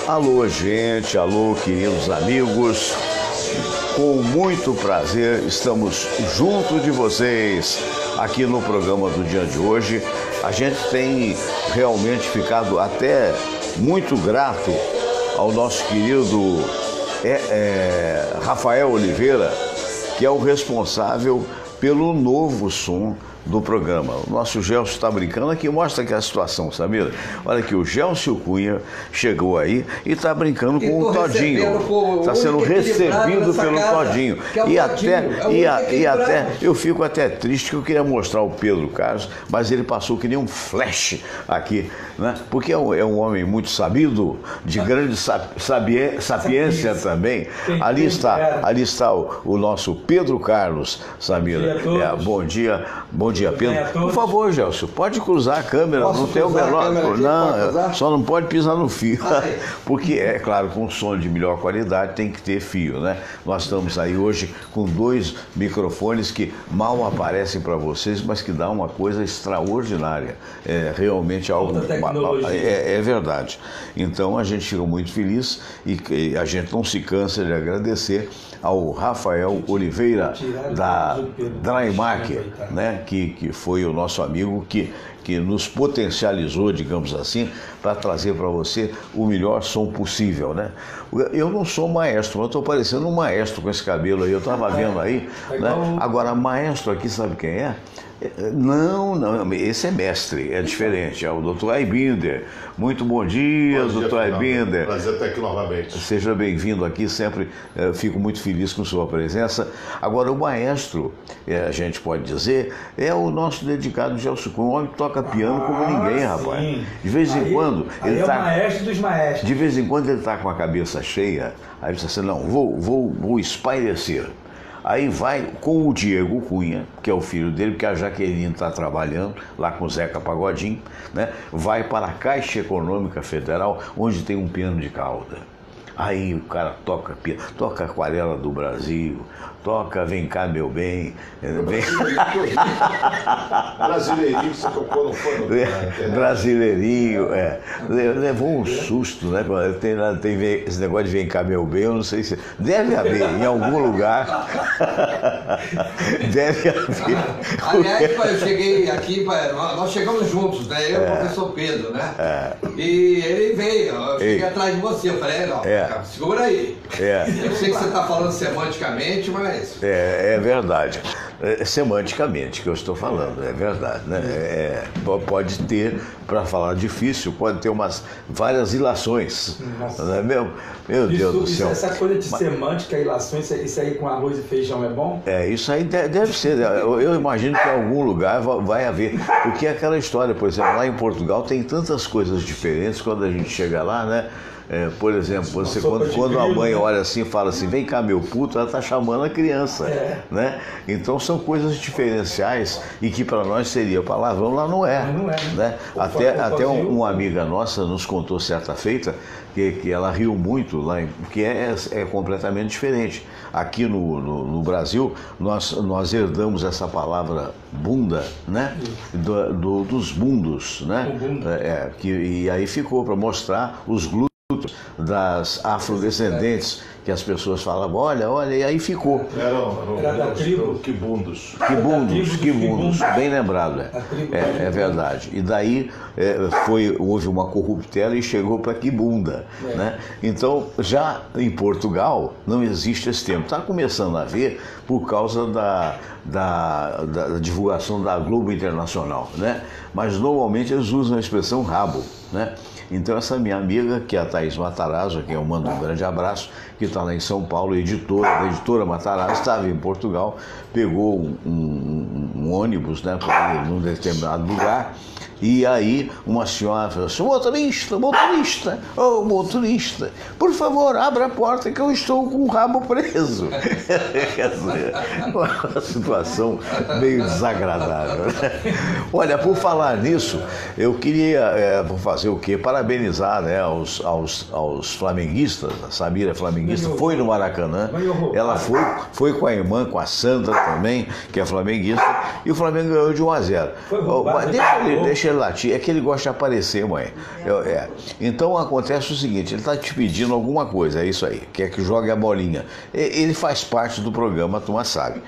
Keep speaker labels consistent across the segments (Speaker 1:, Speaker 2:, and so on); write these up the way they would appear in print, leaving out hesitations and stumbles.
Speaker 1: Alô, gente, alô, queridos amigos. Com muito prazer, estamos junto de vocês aqui no programa do dia de hoje. A gente tem realmente ficado até muito grato ao nosso querido Rafael Oliveira, que é o responsável pelo novo som do programa. O nosso Gelson está brincando aqui, mostra aqui a situação, Samira. Olha que o Gelson Cunha chegou aí e está brincando com o Todinho. Está sendo recebido pelo Todinho. E até eu fico até triste que eu queria mostrar o Pedro Carlos, mas ele passou que nem um flash aqui, né? Porque é um homem muito sabido, de grande sapiência também. Ali está o nosso Pedro Carlos, Samira. Bom dia, Pedro. Por favor, Gelson, pode cruzar a câmera, não tem o menor. Não, só não pode pisar no fio. Porque, é claro, com som de melhor qualidade tem que ter fio, né? Nós estamos aí hoje com 2 microfones que mal aparecem para vocês, mas que dá uma coisa extraordinária. É realmente algo. É verdade. Então a gente fica muito feliz e a gente não se cansa de agradecer ao Rafael Oliveira da Drymark, né, que foi o nosso amigo que nos potencializou, digamos assim, para trazer para você o melhor som possível, né? Eu não sou maestro, mas eu estou parecendo um maestro com esse cabelo aí, eu estava vendo aí, né? Agora, maestro aqui, sabe quem é? Não, esse é mestre, é diferente, é o Dr. Aibinder. Muito bom dia, Dr. Aibinder.
Speaker 2: Prazer estar aqui novamente.
Speaker 1: Seja bem-vindo aqui, sempre fico muito feliz com sua presença. Agora, o maestro, a gente pode dizer, é o nosso dedicado Gelson Cunha, um homem que toca piano como ninguém, rapaz.
Speaker 3: Sim.
Speaker 1: De vez em quando...
Speaker 3: ele tá, é o maestro dos maestros.
Speaker 1: De vez em quando ele está com a cabeça cheia, aí você diz assim, não, vou espairecer. Aí vai com o Diego Cunha, que é o filho dele, porque a Jaqueline está trabalhando lá com o Zeca Pagodinho, né? Vai para a Caixa Econômica Federal, onde tem um piano de cauda. Aí o cara toca Aquarela do Brasil, toca Vem Cá Meu Bem.
Speaker 2: Brasileirinho, você tocou no fone.
Speaker 1: Brasileirinho, levou um susto, né? Tem esse negócio de Vem Cá Meu Bem, eu não sei se... Deve haver, em algum lugar. Deve haver.
Speaker 4: Aliás, eu cheguei aqui, nós chegamos juntos, né? Eu e o professor Pedro, né? E ele veio, eu cheguei atrás de você, eu falei, não, segura aí. Eu sei que você está falando semanticamente, mas...
Speaker 1: É verdade. Semanticamente que eu estou falando, é verdade, né? Pode ter, para falar difícil, pode ter várias ilações. Não é mesmo? Meu Deus do céu.
Speaker 3: Essa coisa de semântica, ilações, isso aí com arroz e feijão é bom?
Speaker 1: Isso aí deve ser. Eu imagino que em algum lugar vai haver. Porque é aquela história, por exemplo, lá em Portugal tem tantas coisas diferentes quando a gente chega lá, né? Por exemplo, você quando a mãe olha assim e fala assim, vem cá meu puto, ela está chamando a criança, né? Então são coisas diferenciais e que para nós seria palavrão, lá não é, né? Até uma amiga nossa nos contou certa feita que ela riu muito lá, porque é completamente diferente. Aqui no Brasil, nós herdamos essa palavra bunda, né? Dos bundos, né? E aí ficou para mostrar os glúteos das afrodescendentes, que as pessoas falavam, olha, e aí ficou.
Speaker 2: Era da tribo Quibundos.
Speaker 1: Quibundos, bem lembrado. É verdade. E daí houve uma corruptela e chegou para Quibunda, né? Então, já em Portugal, não existe esse termo. Está começando a ver por causa da divulgação da Globo Internacional, né? Mas normalmente eles usam a expressão rabo, né? Então essa minha amiga, que é a Thaís Matarazzo, a quem eu mando um grande abraço, que está lá em São Paulo, da editora Matarazzo, estava em Portugal, pegou um ônibus, né, para ir num determinado lugar, e aí uma senhora falou assim, motorista, por favor, abra a porta que eu estou com o rabo preso. Uma situação meio desagradável. Olha, por falar nisso, eu queria, vou fazer o quê? Parabenizar, né, aos flamenguistas. A Samira é flamenguista, foi no Maracanã, ela foi com a irmã, com a Sandra também, que é flamenguista, e o Flamengo ganhou de 1-0. Deixa deixa ele latir, é que ele gosta de aparecer, mãe. Então acontece o seguinte, ele está te pedindo alguma coisa, é isso aí, quer que jogue a bolinha. Ele faz parte do programa, a turma sabe.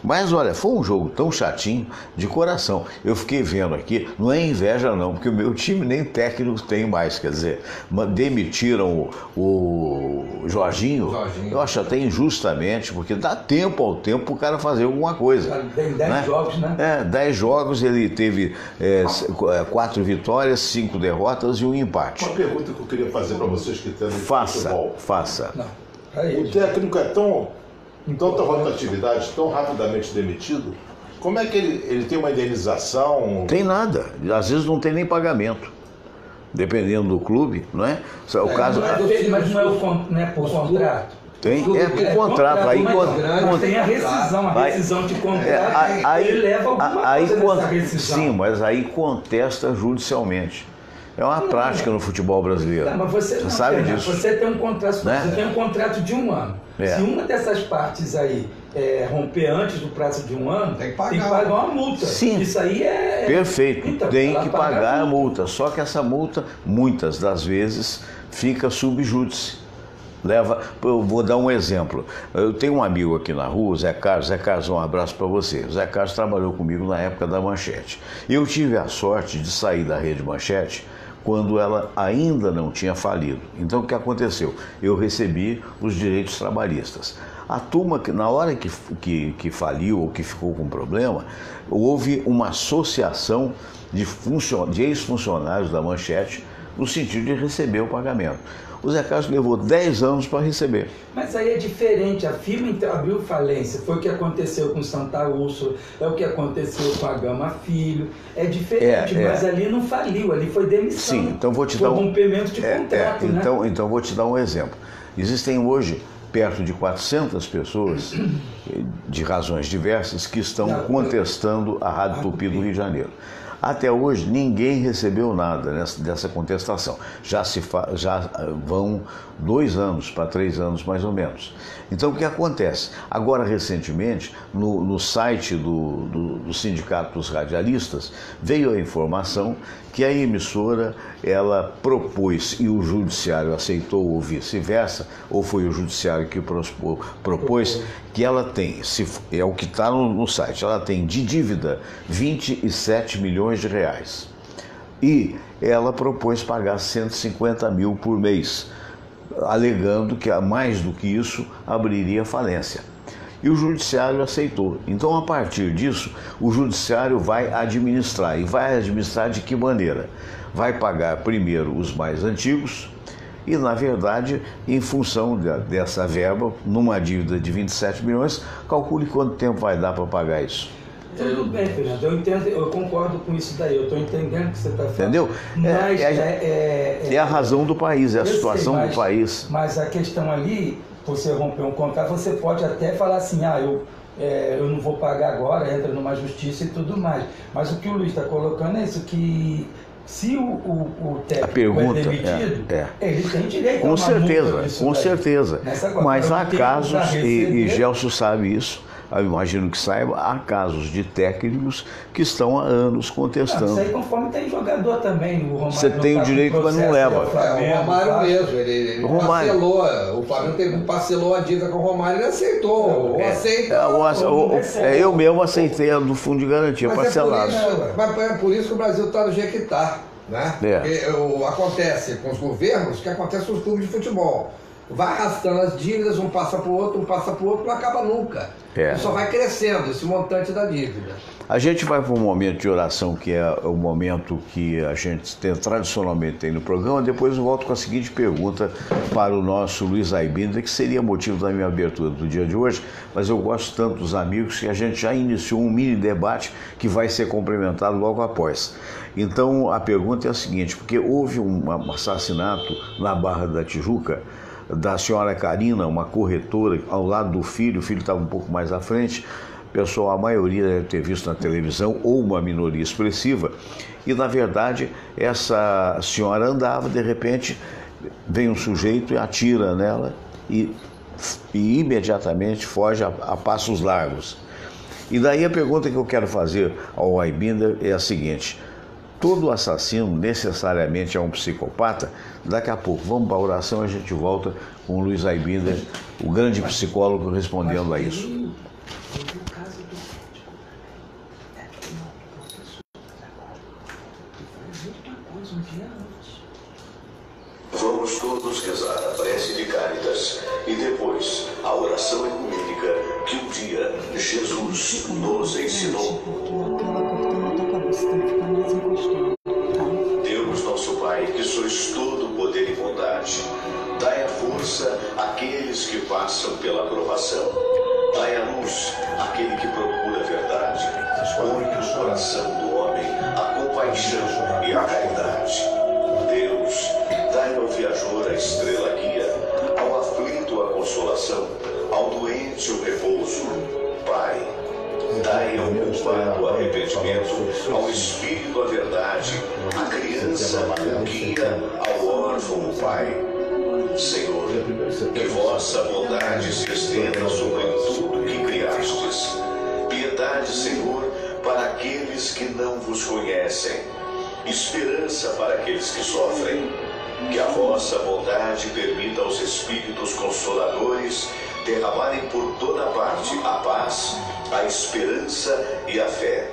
Speaker 1: Mas olha, foi um jogo tão chatinho, de coração. Eu fiquei vendo aqui, não é inveja não, porque o meu time nem técnico tem mais, quer dizer, demitiram o Jorginho. Eu acho até injustamente, porque dá tempo ao tempo para o cara fazer alguma coisa.
Speaker 3: Tem 10 jogos, né?
Speaker 1: 10 jogos, ele teve 4 vitórias, 5 derrotas e um empate.
Speaker 2: Uma pergunta que eu queria fazer para vocês que entendem de futebol.
Speaker 1: Faça.
Speaker 3: Não.
Speaker 2: O técnico é tanta rotatividade, tão rapidamente demitido, como é que ele tem uma indenização?
Speaker 1: Tem nada, às vezes não tem nem pagamento, dependendo do clube, não é? O caso...
Speaker 3: Mas não é por contrato?
Speaker 1: Tem, por contrato. Aí
Speaker 3: tem a rescisão de contrato, ele leva alguma coisa nessa rescisão.
Speaker 1: Sim, mas aí contesta judicialmente. É uma prática no futebol brasileiro.
Speaker 3: Mas você
Speaker 1: sabe disso.
Speaker 3: Você tem um contrato,
Speaker 1: né?
Speaker 3: Você tem um contrato de 1 ano. Se uma dessas partes aí romper antes do prazo de 1 ano, tem que pagar uma multa.
Speaker 1: Sim.
Speaker 3: Isso aí é...
Speaker 1: Perfeito,
Speaker 3: então,
Speaker 1: tem que pagar a multa. Só que essa multa, muitas das vezes, fica sub júdice. Eu vou dar um exemplo. Eu tenho um amigo aqui na rua, o Zé Carlos. Zé Carlos, um abraço para você. O Zé Carlos trabalhou comigo na época da Manchete. Eu tive a sorte de sair da Rede Manchete quando ela ainda não tinha falido. Então o que aconteceu? Eu recebi os direitos trabalhistas. A turma, na hora que faliu ou que ficou com problema, houve uma associação de ex-funcionários da Manchete no sentido de receber o pagamento. O Zé Carlos levou 10 anos para receber.
Speaker 3: Mas aí é diferente, a firma abriu falência, foi o que aconteceu com Santa Úrsula, é o que aconteceu com a Gama Filho, é diferente, mas ali não faliu, ali foi demissão.
Speaker 1: Sim, então vou te dar
Speaker 3: rompimento de contrato, né?
Speaker 1: Então vou te dar um exemplo. Existem hoje perto de 400 pessoas, de razões diversas, que estão contestando a Rádio Tupi do Rio de Janeiro. Até hoje, ninguém recebeu nada dessa contestação. Já vão 2 anos para 3 anos, mais ou menos. Então, o que acontece? Agora, recentemente, no site do Sindicato dos Radialistas, veio a informação que a emissora, ela propôs, e o judiciário aceitou, ou vice-versa, ou foi o judiciário que propôs, que ela tem, é o que está no site, ela tem de dívida 27 milhões de reais. E ela propôs pagar 150 mil por mês, alegando que mais do que isso abriria falência. E o judiciário aceitou. Então, a partir disso, o judiciário vai administrar. E vai administrar de que maneira? Vai pagar primeiro os mais antigos e, na verdade, em função dessa verba, numa dívida de 27 milhões, calcule quanto tempo vai dar para pagar isso.
Speaker 3: Tudo bem, Fernando, eu entendo, eu concordo com isso daí, eu estou entendendo o que você está falando.
Speaker 1: Entendeu?
Speaker 3: Mas
Speaker 1: é a razão do país, é a situação do país.
Speaker 3: Mas a questão ali, você romper um contrato, você pode até falar assim, eu não vou pagar agora, entra numa justiça e tudo mais. Mas o que o Luiz está colocando é isso, que se o técnico é demitido, ele tem direito a uma multa disso
Speaker 1: com
Speaker 3: daí.
Speaker 1: certeza. Mas há casos, e Gelson sabe isso, eu imagino que saiba, há casos de técnicos que estão há anos contestando.
Speaker 3: Isso aí conforme tem jogador também. O Romário
Speaker 1: você tem o direito, mas não leva.
Speaker 4: O Romário mesmo, ele parcelou, o Flamengo parcelou a dívida com o Romário e ele aceitou.
Speaker 1: Eu mesmo aceitei a do fundo de garantia parcelado.
Speaker 4: Mas é por isso que o Brasil está do jeito que está. Né? Porque acontece com os governos, que acontece com os clubes de futebol. Vai arrastando as dívidas, um passa para o outro, não acaba nunca. Só vai crescendo esse montante da dívida.
Speaker 1: A gente vai para um momento de oração, que é o momento que a gente tradicionalmente tem no programa. Depois eu volto com a seguinte pergunta para o nosso Luiz Aibinder, que seria motivo da minha abertura do dia de hoje, mas eu gosto tanto dos amigos que a gente já iniciou um mini debate que vai ser complementado logo após. Então a pergunta é a seguinte, porque houve um assassinato na Barra da Tijuca, da senhora Karina, uma corretora, ao lado do filho, o filho estava um pouco mais à frente, pessoal, a maioria deve ter visto na televisão, ou uma minoria expressiva, e na verdade essa senhora andava, de repente vem um sujeito e atira nela e imediatamente foge a passos largos. E daí a pergunta que eu quero fazer ao Aibinder é a seguinte: todo assassino necessariamente é um psicopata? Daqui a pouco, vamos para a oração e a gente volta com o Luiz Aibinder, o grande psicólogo, respondendo a isso.
Speaker 5: Vamos todos rezar a prece de Cáritas e depois a oração ecumênica que um dia Jesus nos ensinou. Deus nosso Pai, que sois todo poder e bondade, dai a força àqueles que passam pela provação. Dai a luz àquele que procura a verdade. Põe no coração do homem a compaixão e a caridade. Deus, dai ao viajor a estrela guia, ao aflito a consolação, ao doente o repouso. Pai, dai ao culpado o arrependimento, ao espírito a verdade, à criança o guia, ao órfão o pai. Senhor, que vossa bondade se estenda sobre tudo que criastes. Piedade, Senhor, para aqueles que não vos conhecem. Esperança para aqueles que sofrem. Que a vossa bondade permita aos Espíritos Consoladores derramarem por toda parte a paz, a esperança e a fé.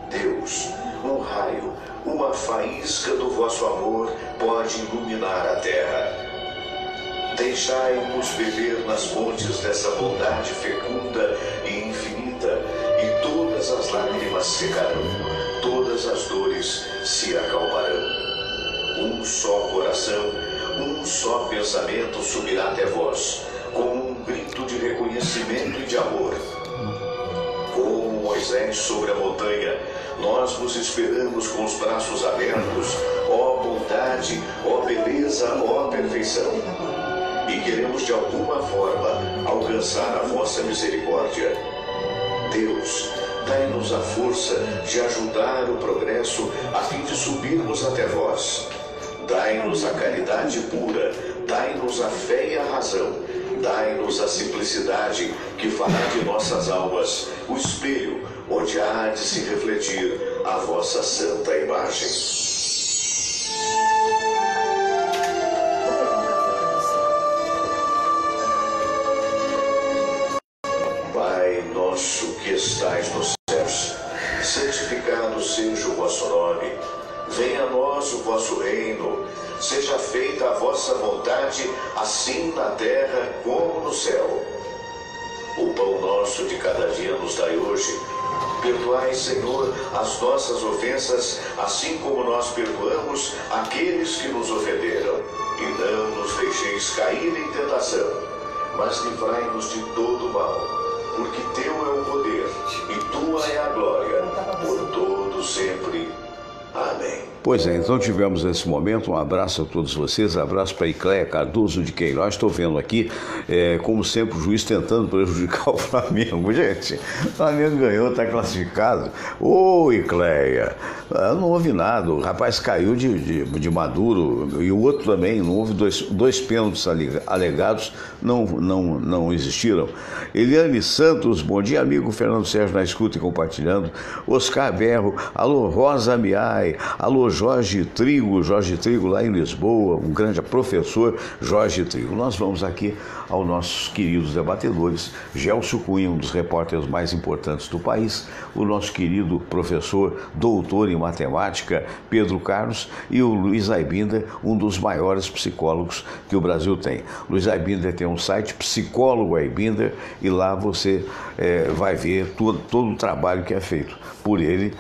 Speaker 5: Deus, um raio, uma faísca do vosso amor pode iluminar a terra. Deixai-nos beber nas fontes dessa bondade fecunda e infinita, e todas as lágrimas secarão, todas as dores se acalmarão. Um só coração, um só pensamento subirá até vós, como um grito de reconhecimento e de amor. Como Moisés sobre a montanha, nós vos esperamos com os braços abertos, ó bondade, ó beleza, ó perfeição. E queremos de alguma forma alcançar a vossa misericórdia. Deus, dai-nos a força de ajudar o progresso a fim de subirmos até vós. Dai-nos a caridade pura, dai-nos a fé e a razão, dai-nos a simplicidade que fará de nossas almas o espelho onde há de se refletir a vossa santa imagem. Pai nosso que estais nos céus, santificado seja o vosso nome. Venha a nós o vosso reino, seja feita a vossa vontade, assim na terra como no céu. O pão nosso de cada dia nos dai hoje. Perdoai, Senhor, as nossas ofensas, assim como nós perdoamos aqueles que nos ofenderam. E não nos deixeis cair em tentação, mas livrai-nos de todo mal, porque teu é o poder e tua é a glória, por todo sempre. Amém.
Speaker 1: Pois é, então tivemos nesse momento um abraço a todos vocês, abraço para Icléia Cardoso de Queiroz. Estou vendo aqui, como sempre, o juiz tentando prejudicar o Flamengo. Gente, o Flamengo ganhou, está classificado. Ô, Icléia, não houve nada, o rapaz caiu de maduro e o outro também, não houve dois pênaltis alegados, não existiram. Eliane Santos, bom dia, amigo Fernando Sérgio na escuta e compartilhando. Oscar Berro, alô, Rosa Miai, alô, Jorge Trigo lá em Lisboa, um grande professor Jorge Trigo. Nós vamos aqui aos nossos queridos debatedores, Gelcio Cunha, um dos repórteres mais importantes do país, o nosso querido professor, doutor em matemática, Pedro Carlos, e o Luiz Aibinder, um dos maiores psicólogos que o Brasil tem. Luiz Aibinder tem um site, Psicólogo Aibinder, e lá você vai ver todo o trabalho que é feito por ele,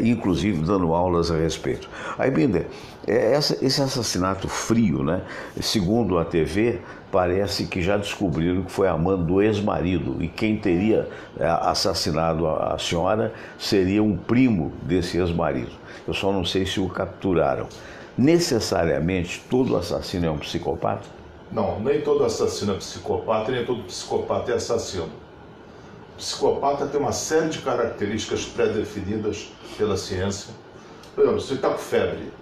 Speaker 1: inclusive dando aulas a respeito. Aibinder, esse assassinato frio, né? Segundo a TV, parece que já descobriram que foi a mãe do ex-marido, e quem teria assassinado a senhora seria um primo desse ex-marido. Eu só não sei se o capturaram. Necessariamente todo assassino é um psicopata?
Speaker 2: Não, nem todo assassino é psicopata, nem todo psicopata é assassino. O psicopata tem uma série de características pré-definidas pela ciência. Por exemplo, você está com febre.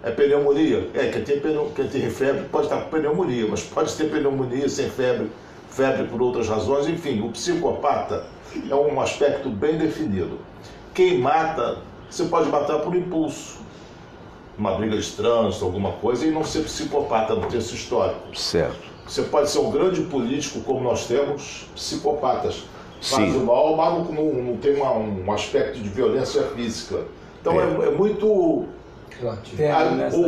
Speaker 2: É pneumonia? Quem tem febre pode estar com pneumonia, mas pode ter pneumonia sem febre, febre por outras razões. Enfim, o psicopata é um aspecto bem definido. Quem mata Você pode matar por impulso, uma briga de trânsito, alguma coisa, e não ser psicopata, não ter esse histórico.
Speaker 1: Certo.
Speaker 2: Você pode ser um grande político, como nós temos, psicopatas. Faz o mal, mas não tem um aspecto de violência física. Então é muito... O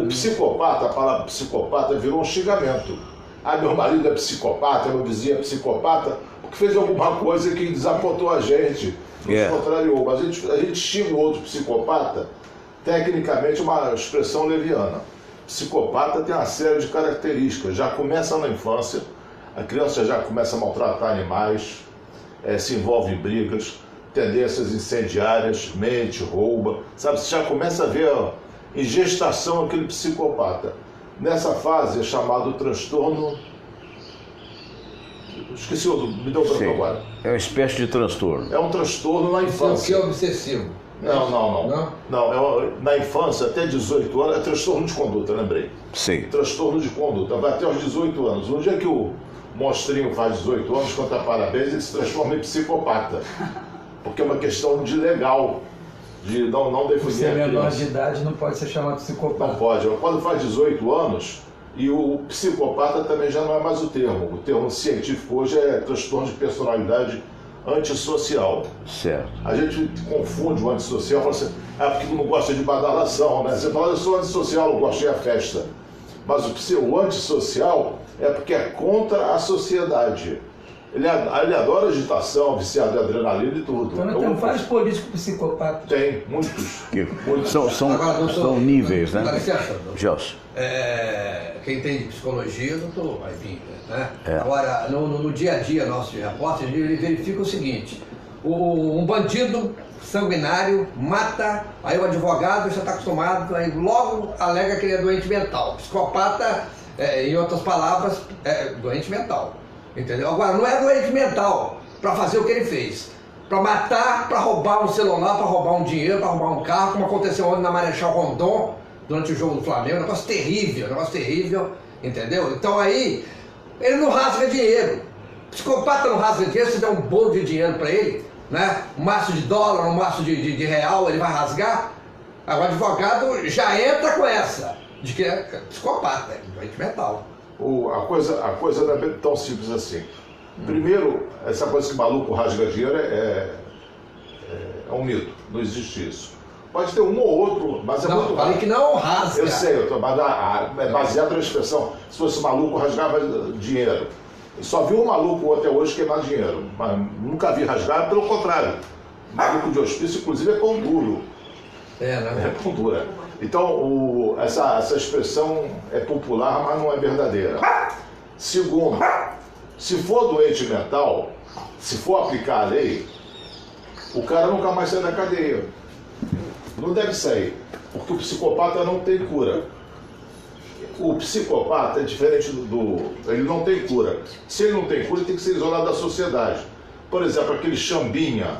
Speaker 2: psicopata, a palavra psicopata virou um xingamento. Meu marido é psicopata, meu vizinho é psicopata, porque fez alguma coisa que desapontou a gente, nos contrariou. Mas a gente xinga o outro psicopata, tecnicamente uma expressão leviana. Psicopata tem uma série de características, já começa na infância, a criança já começa a maltratar animais, se envolve em brigas, tendências incendiárias, mente, rouba, sabe? Você já começa a ver em gestação aquele psicopata. Nessa fase é chamado transtorno... Esqueci, me deu branco agora.
Speaker 1: É uma espécie de transtorno.
Speaker 2: É um transtorno na infância.
Speaker 4: O que é obsessivo?
Speaker 2: Não. Na infância, até 18 anos, é transtorno de conduta, lembrei.
Speaker 1: Sim.
Speaker 2: Transtorno de conduta, vai até os 18 anos. No dia que o monstrinho faz 18 anos, canta parabéns, ele se transforma em psicopata. Porque é uma questão de legal, de não definir.
Speaker 3: Você é menor de idade, não pode ser chamado psicopata.
Speaker 2: Não pode. Quando faz 18 anos, e o psicopata também já não é mais o termo. O termo científico hoje é transtorno de personalidade antissocial.
Speaker 1: Certo.
Speaker 2: A gente confunde o antissocial, fala assim, porque tu não gosta de badalação, né? Você fala, eu sou antissocial, eu gosto de festa. Mas o antissocial é porque é contra a sociedade. Ele adora agitação, viciado em adrenalina e tudo.
Speaker 3: Então tem vários políticos psicopatas.
Speaker 2: Tem, muitos.
Speaker 1: São níveis, né?
Speaker 4: Gelson. Quem tem de psicologia, doutor vai vir, né? Agora, no dia a dia nosso de repórter, ele verifica o seguinte: um bandido sanguinário mata, aí o advogado já está acostumado, aí logo alega que ele é doente mental. Psicopata, em outras palavras, é doente mental. Entendeu? Agora, não é doente mental para fazer o que ele fez. Para matar, para roubar um celular, para roubar um dinheiro, para roubar um carro, como aconteceu ontem na Marechal Rondon, durante o jogo do Flamengo. Um negócio terrível, entendeu? Então aí, ele não rasga dinheiro. Psicopata não rasga dinheiro, se der um bolo de dinheiro para ele, né? Um maço de dólar, um maço de real, ele vai rasgar. Agora o advogado já entra com essa, de que é psicopata, é doente mental.
Speaker 2: A coisa não é tão simples assim. Primeiro, essa coisa que maluco rasga dinheiro é um mito, não existe isso. Pode ter um ou outro, mas é muito raro.
Speaker 4: Falei que não rasga.
Speaker 2: Eu sei, mas é baseado na expressão, se fosse maluco rasgava dinheiro. Eu só vi um maluco até hoje queimar dinheiro, mas nunca vi rasgar, pelo contrário. Maluco de hospício, inclusive, é pão duro.
Speaker 4: Né?
Speaker 2: É pão dura. Então, essa expressão é popular, mas não é verdadeira. Segundo, se for doente mental, se for aplicar a lei, o cara nunca mais sai da cadeia. Não deve sair, porque o psicopata não tem cura. O psicopata é diferente ele não tem cura. Se ele não tem cura, ele tem que ser isolado da sociedade. Por exemplo, aquele Chambinha,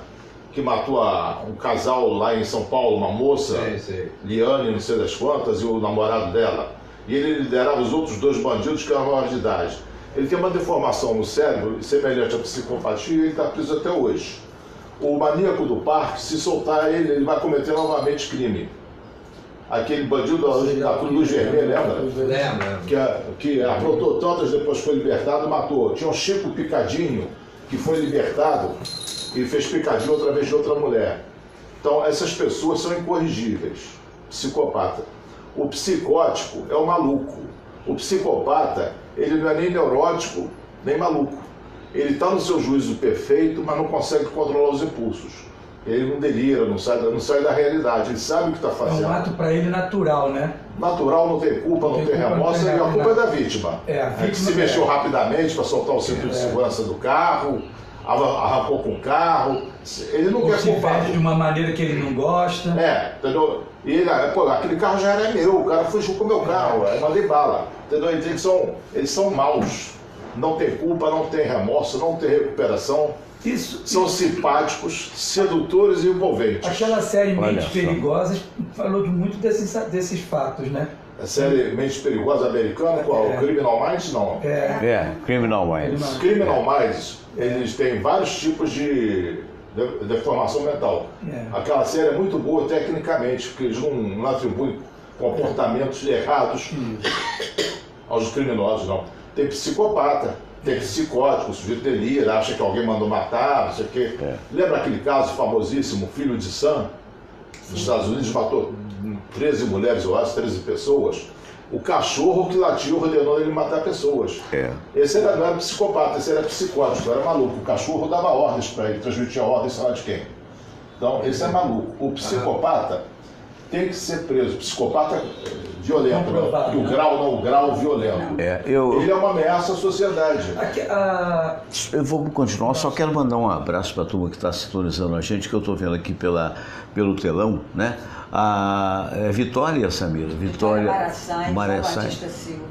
Speaker 2: que matou um casal lá em São Paulo, uma moça, Liane, não sei das quantas, e o namorado dela. E ele liderava os outros dois bandidos que eram maiores de idade. Ele tem uma deformação no cérebro, semelhante à psicopatia, e ele está preso até hoje. O maníaco do parque, se soltar ele vai cometer novamente crime. Aquele bandido da Cruz Vermelha, lembra? Que aprontou tantas, depois foi libertado e matou. Tinha um Chico Picadinho, que foi libertado e fez picadinho outra vez de outra mulher. Então, essas pessoas são incorrigíveis. Psicopata. O psicótico é o maluco. O psicopata, ele não é nem neurótico, nem maluco. Ele está no seu juízo perfeito, mas não consegue controlar os impulsos. Ele não delira, não sai da realidade, ele sabe o que está fazendo.
Speaker 3: É um ato para ele natural, né?
Speaker 2: Natural, não tem culpa, não tem remorso, e a culpa é da vítima.
Speaker 3: A vítima
Speaker 2: que se mexeu rapidamente para soltar o cinto de segurança do carro, arrancou com o carro, ele não quer culpar.
Speaker 3: De uma maneira que ele não gosta.
Speaker 2: Entendeu? E ele, aquele carro já era meu, o cara fugiu com o meu carro, aí mandei bala. Entendeu? Eles são maus. Não tem culpa, não tem remorso, não tem recuperação. São simpáticos, sedutores e envolventes.
Speaker 3: Aquela série Mentes Perigosas falou muito desses fatos, né?
Speaker 2: A série Mentes Perigosas americana, qual? Criminal Minds? Não.
Speaker 1: Criminal Minds.
Speaker 2: Criminal Minds, eles têm vários tipos de deformação mental. Aquela série é muito boa tecnicamente, porque eles não atribuem comportamentos errados aos criminosos, não. Tem psicopata, tem psicótico, o sujeito delira, acha que alguém mandou matar, não sei o quê. Lembra aquele caso famosíssimo, Filho de Sam? Nos Estados Unidos matou 13 mulheres, eu acho, 13 pessoas. O cachorro que latiu ordenou ele matar pessoas. Esse não era psicopata, esse era psicótico, era maluco. O cachorro dava ordens para ele, transmitia ordens, sei lá de quem. Então, esse é maluco. O psicopata tem que ser preso. Psicopata violento, né? O grau violento. Ele é uma ameaça à sociedade.
Speaker 1: Eu vou continuar, só quero mandar um abraço para a turma que está sintonizando a gente, que eu estou vendo aqui pelo telão, né? A Vitória, Samira. Vitória Maraçai,
Speaker 6: Batista Silva,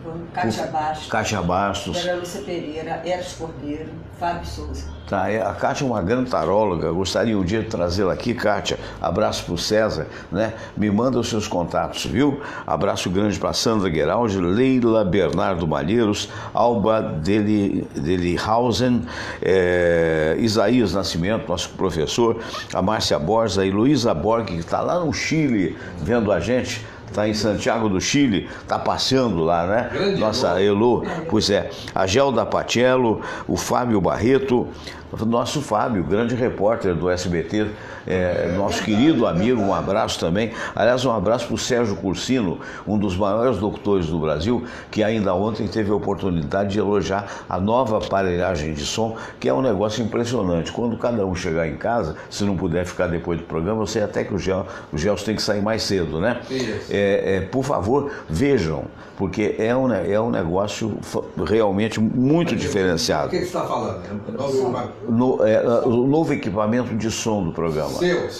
Speaker 6: Kátia Bastos, Vera Lúcia Pereira, Eros Cordeiro, Fábio Souza.
Speaker 1: Tá, a Kátia é uma grande taróloga, gostaria um dia de trazê-la aqui, Kátia. Abraço para o César, né? Me manda os seus contatos, viu? Abraço grande para Sandra Geraldi, Leila Bernardo Malheiros, Alba Delihausen, Isaías Nascimento, nosso professor, a Márcia Borges, a Heloísa Borg, que está lá no Chile vendo a gente. Está em Santiago do Chile, está passeando lá, né?
Speaker 4: Grande
Speaker 1: nossa Elô, pois é. A Gelda Patiello, o Fábio Barreto, nosso Fábio, grande repórter do SBT, nosso querido amigo, um abraço também. Aliás, um abraço para o Sérgio Cursino, um dos maiores locutores do Brasil, que ainda ontem teve a oportunidade de elogiar a nova aparelhagem de som, que é um negócio impressionante. Quando cada um chegar em casa, se não puder ficar depois do programa, eu sei até que o Gelson tem que sair mais cedo, né? Por favor, vejam, porque é um negócio realmente muito diferenciado.
Speaker 4: O que você está falando?
Speaker 1: O novo equipamento de som do programa.
Speaker 4: Seu.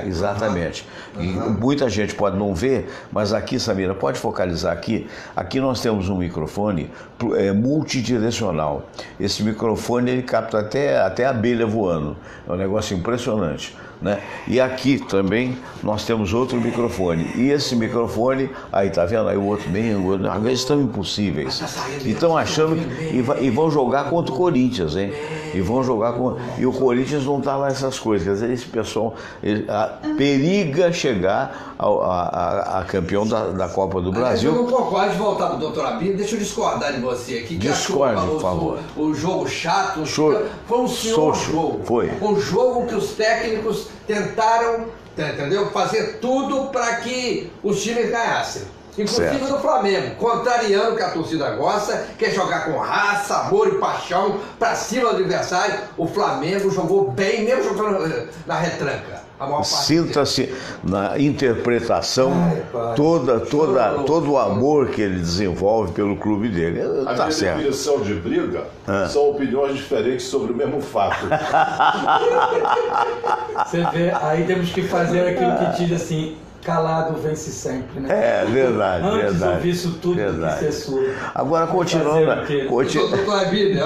Speaker 1: Exatamente. E muita gente pode não ver, mas aqui, Samira, pode focalizar aqui. Aqui nós temos um microfone multidirecional. Esse microfone ele capta até abelha voando. É um negócio impressionante. Né? E aqui também nós temos outro microfone. E esse microfone, aí tá vendo? Aí o outro bem, às vezes estão impossíveis. E estão achando e vão jogar contra o Corinthians, hein? E o Corinthians não tá lá essas coisas. Quer dizer, esse pessoal periga chegar a campeão da Copa do Brasil.
Speaker 4: Eu não concordo de voltar para o doutor Abílio, deixa eu discordar de você aqui.
Speaker 1: Discorde, por favor.
Speaker 4: O jogo chato, foi um senhor jogo.
Speaker 1: Foi.
Speaker 4: Um jogo que os técnicos tentaram, entendeu? Fazer tudo para que os times ganhassem. Inclusive do Flamengo, contrariando o que a torcida gosta, quer jogar com raça, amor e paixão pra cima do adversário. O Flamengo jogou bem, mesmo jogando na retranca.
Speaker 1: Sinta-se na interpretação todo o amor que ele desenvolve pelo clube dele.
Speaker 2: A minha definição de briga são opiniões diferentes sobre o mesmo fato.
Speaker 3: Você vê, aí temos que fazer aquilo que diz assim: calado vence sempre, né?
Speaker 1: Verdade,
Speaker 3: Antes ouvir isso tudo do que ser surdo.
Speaker 1: Agora, continuando.
Speaker 4: Doutor Abílio,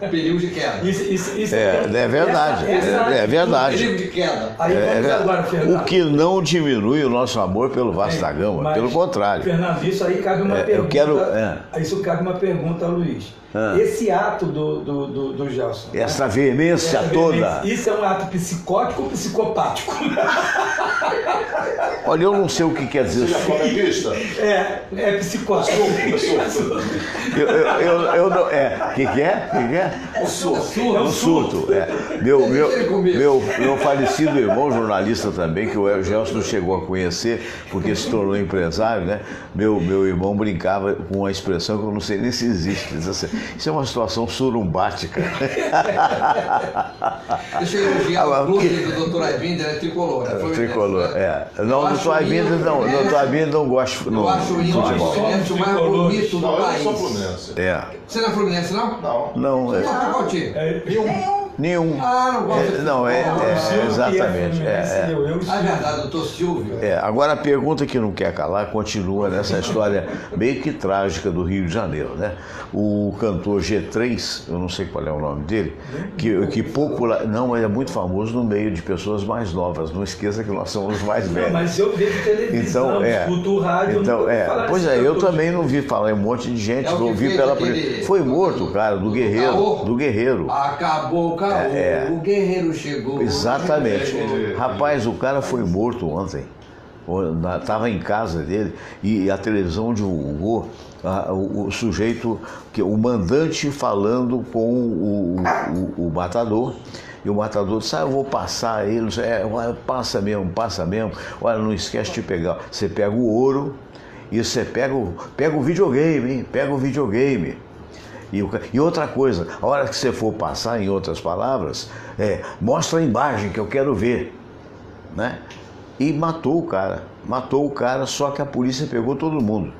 Speaker 4: perigo de queda.
Speaker 3: Isso
Speaker 1: é verdade. É verdade.
Speaker 4: Perigo de queda.
Speaker 3: Aí vamos agora, Fernando.
Speaker 1: O que não diminui o nosso amor pelo Vasco da Gama, pelo contrário.
Speaker 3: Fernando, isso aí cabe uma pergunta. Isso cabe uma pergunta ao Luiz. Esse ato do Gelson.
Speaker 1: Essa veemência toda.
Speaker 3: Isso é um ato psicótico ou psicopático?
Speaker 1: Olha, eu não sei o que quer dizer.
Speaker 2: Você é flamenguista?
Speaker 3: É psicótico.
Speaker 1: Eu não. O que é?
Speaker 2: Um
Speaker 1: surto. Meu falecido irmão, jornalista também, que o Gelson não chegou a conhecer, porque se tornou empresário, né? Meu irmão brincava com uma expressão que eu não sei nem se existe. Diz assim: isso é uma situação surumbática.
Speaker 4: Deixa eu elogiar o clube do Dr. Aibinder, é tricolor.
Speaker 1: Tricolor, Não, o Dr. Aibinder não gosta
Speaker 4: eu acho o Fluminense o mais bonito do país.
Speaker 2: Eu sou Fluminense.
Speaker 4: Você não é Fluminense, não?
Speaker 1: Não.
Speaker 4: Você tá qual time?
Speaker 1: Nenhum.
Speaker 4: Não gosto.
Speaker 1: Não, exatamente.
Speaker 4: É verdade, doutor Silvio.
Speaker 1: Agora a pergunta que não quer calar continua nessa história meio que trágica do Rio de Janeiro, né? O cantor G3, eu não sei qual é o nome dele, que popular. Não, ele é muito famoso no meio de pessoas mais novas. Não esqueça que nós somos os mais velhos.
Speaker 3: Mas eu vejo televisão, escuto rádio.
Speaker 1: Pois eu também não vi falar em um monte de gente. Ouvi pela. Foi morto, cara, do Guerreiro.
Speaker 4: Acabou o guerreiro chegou.
Speaker 1: Exatamente. Rapaz, o cara foi morto ontem. Estava em casa dele e a televisão divulgou o sujeito, o mandante falando com o matador. E o matador disse, eu vou passar ele. Passa mesmo. Olha, não esquece de pegar. Você pega o ouro e você pega o videogame, hein? Pega o videogame. E outra coisa, a hora que você for passar, em outras palavras, mostra a imagem que eu quero ver, né? E matou o cara, só que a polícia pegou todo mundo.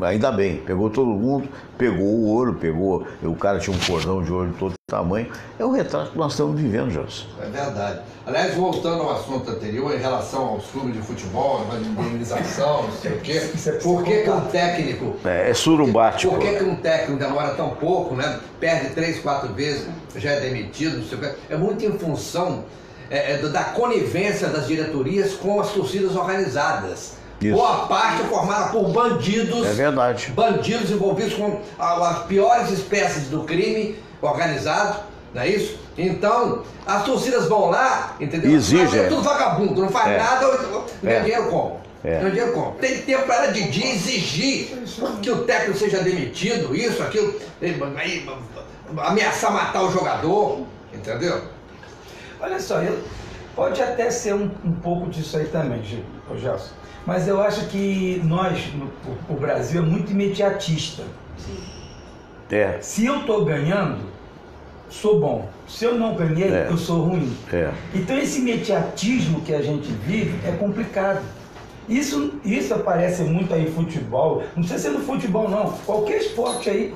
Speaker 1: Ainda bem, pegou todo mundo, pegou o ouro, o cara tinha um cordão de ouro de todo tamanho. É o retrato que nós estamos vivendo, Gelson.
Speaker 4: É verdade. Aliás, voltando ao assunto anterior, em relação aos clubes de futebol, a indemnização, não sei o quê, por que um técnico...
Speaker 1: É surumbático.
Speaker 4: Por que um técnico demora tão pouco, né? Perde 3, 4 vezes, já é demitido, não sei o quê. É muito em função da conivência das diretorias com as torcidas organizadas. Isso. Boa parte formada por bandidos.
Speaker 1: É verdade.
Speaker 4: Bandidos envolvidos com as piores espécies do crime organizado, não é isso? Então, as torcidas vão lá, entendeu?
Speaker 1: Exigem.
Speaker 4: É tudo vagabundo, não faz nada, não tem dinheiro como. Não dinheiro como. Tem tempo para de exigir que o técnico seja demitido, isso, aquilo, ameaçar matar o jogador, entendeu?
Speaker 3: Olha só, pode até ser um pouco disso aí também, Gelson. Mas eu acho que o Brasil é muito imediatista. Se eu estou ganhando, sou bom. Se eu não ganhei, eu sou ruim. Então esse imediatismo que a gente vive é complicado. Isso aparece muito aí em futebol. Não precisa ser no futebol, não. Qualquer esporte aí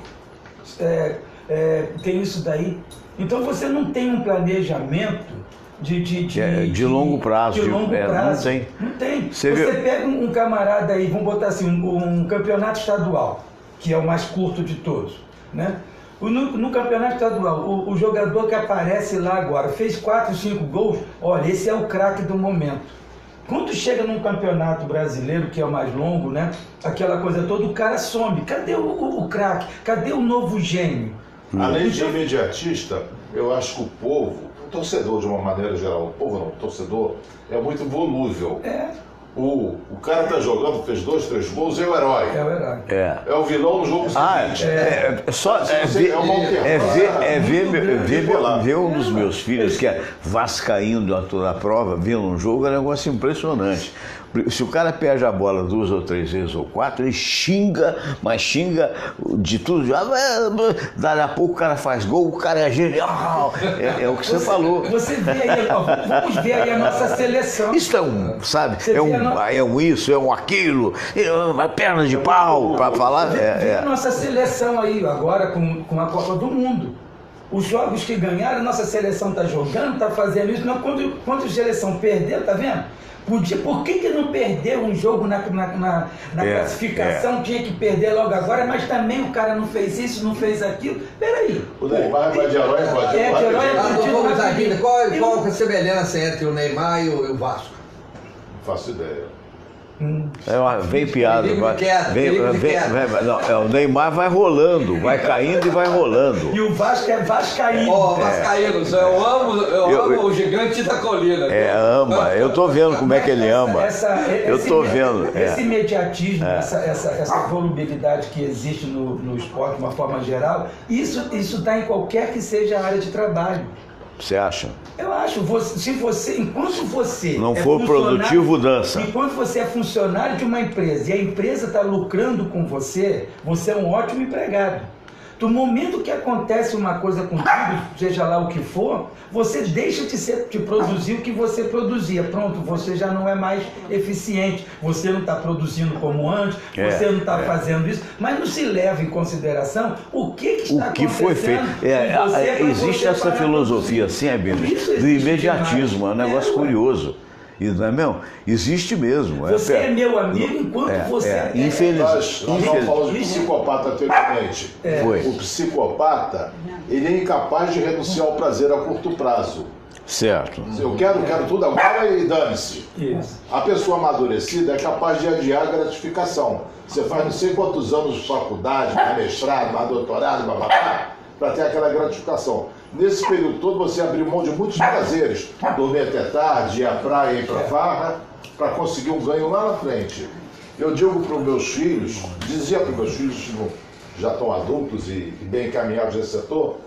Speaker 3: tem isso daí. Então você não tem um planejamento de longo prazo. Não tem. Você pega um camarada aí, vamos botar assim, um campeonato estadual, que é o mais curto de todos, né? No campeonato estadual, o jogador que aparece lá agora, fez 4, 5 gols, olha, esse é o craque do momento. Quando chega num campeonato brasileiro, que é o mais longo, né? Aquela coisa toda, o cara some. Cadê o craque? Cadê o novo gênio?
Speaker 2: Além de imediatista, eu acho que o povo, o torcedor de uma maneira geral, o povo não, o torcedor é muito volúvel. O cara tá jogando, fez 2, 3 gols, é o herói.
Speaker 3: É o herói.
Speaker 2: É o vilão no jogo seguinte.
Speaker 1: Ver um dos meus filhos, que é vascaíno da prova, vendo um jogo, é um negócio impressionante. Se o cara perde a bola 2 ou 3 vezes ou 4, ele xinga, mas xinga de tudo. Daí a pouco o cara faz gol, o cara é genial. É o que você falou.
Speaker 3: Você vê aí, vamos ver aí a nossa seleção.
Speaker 1: Isso sabe? Isso, é um aquilo, uma perna de pau, para falar.
Speaker 3: Vê a nossa seleção aí, agora com a Copa do Mundo. Os jogos que ganharam, a nossa seleção está jogando, está fazendo isso. Não, quando a seleção perdeu, tá vendo? Por que não perdeu um jogo na classificação? Tinha que perder logo agora, mas também o cara não fez isso, não fez aquilo. Peraí.
Speaker 2: O Neymar vai de herói,
Speaker 4: Qual a semelhança entre o Neymar e o Vasco?
Speaker 2: Não faço ideia.
Speaker 1: Vem piada. O Neymar vai rolando, vai caindo e vai rolando.
Speaker 3: E o Vasco é vascaíno.
Speaker 4: Vascaíno, eu amo o gigante da colina.
Speaker 1: Ama. Eu tô vendo como é que ele ama. Eu tô vendo.
Speaker 3: Esse imediatismo, essa volubilidade que existe no esporte de uma forma geral, isso dá em qualquer que seja a área de trabalho.
Speaker 1: Você acha?
Speaker 3: Eu acho. Enquanto você
Speaker 1: não for produtivo, dança.
Speaker 3: Enquanto você é funcionário de uma empresa e a empresa está lucrando com você, você é um ótimo empregado. Do momento que acontece uma coisa contigo, seja lá o que for, você deixa de produzir o que você produzia. Pronto, você já não é mais eficiente, você não está produzindo como antes, você não está fazendo isso, mas não se leva em consideração o que está acontecendo. O que foi feito.
Speaker 1: Existe essa filosofia, assim, do imediatismo, é um negócio curioso. Não é mesmo? Existe mesmo.
Speaker 3: Você é meu amigo enquanto você é.
Speaker 2: Nós não falamos de psicopata anteriormente. O psicopata, ele é incapaz de renunciar ao prazer a curto prazo.
Speaker 1: Certo.
Speaker 2: Eu quero tudo agora e dane-se. A pessoa amadurecida é capaz de adiar a gratificação. Você faz não sei quantos anos de faculdade, mestrado, doutorado, para ter aquela gratificação. Nesse período todo você abriu mão de muitos prazeres, dormir até tarde, ir à praia, ir para farra, para conseguir um ganho lá na frente. Eu digo para os meus filhos, dizia para os meus filhos que já estão adultos e bem encaminhados nesse setor,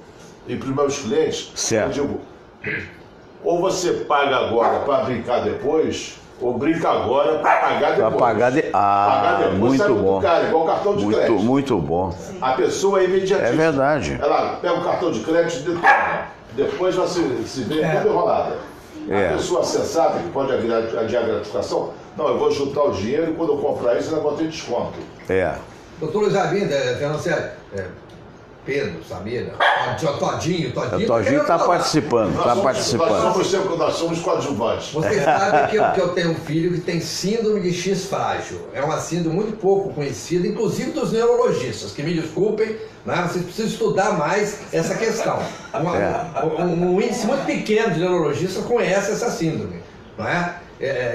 Speaker 2: e para os meus clientes,
Speaker 1: certo.
Speaker 2: Eu digo, ou você paga agora para brincar depois, ou brinca agora para pagar depois.
Speaker 1: Para pagar,
Speaker 2: pagar depois
Speaker 1: muito bom.
Speaker 2: Caro, igual cartão de crédito.
Speaker 1: Muito bom.
Speaker 2: A pessoa é imediatista.
Speaker 1: É verdade.
Speaker 2: Ela pega o cartão de crédito e detona. Depois vai se ver toda enrolada. A pessoa sensata que pode adiar a gratificação, não, eu vou juntar o dinheiro e quando eu comprar isso, eu vou ter desconto.
Speaker 4: Doutor Luiz Arlindo, Pedro, Samira, Todinho
Speaker 1: está participando,
Speaker 2: Nós somos coadjuvantes.
Speaker 4: Você sabe que eu tenho um filho que tem síndrome de X frágil. É uma síndrome muito pouco conhecida, inclusive dos neurologistas, que me desculpem, né? Vocês precisam estudar mais essa questão. Um índice muito pequeno de neurologistas conhece essa síndrome, não é?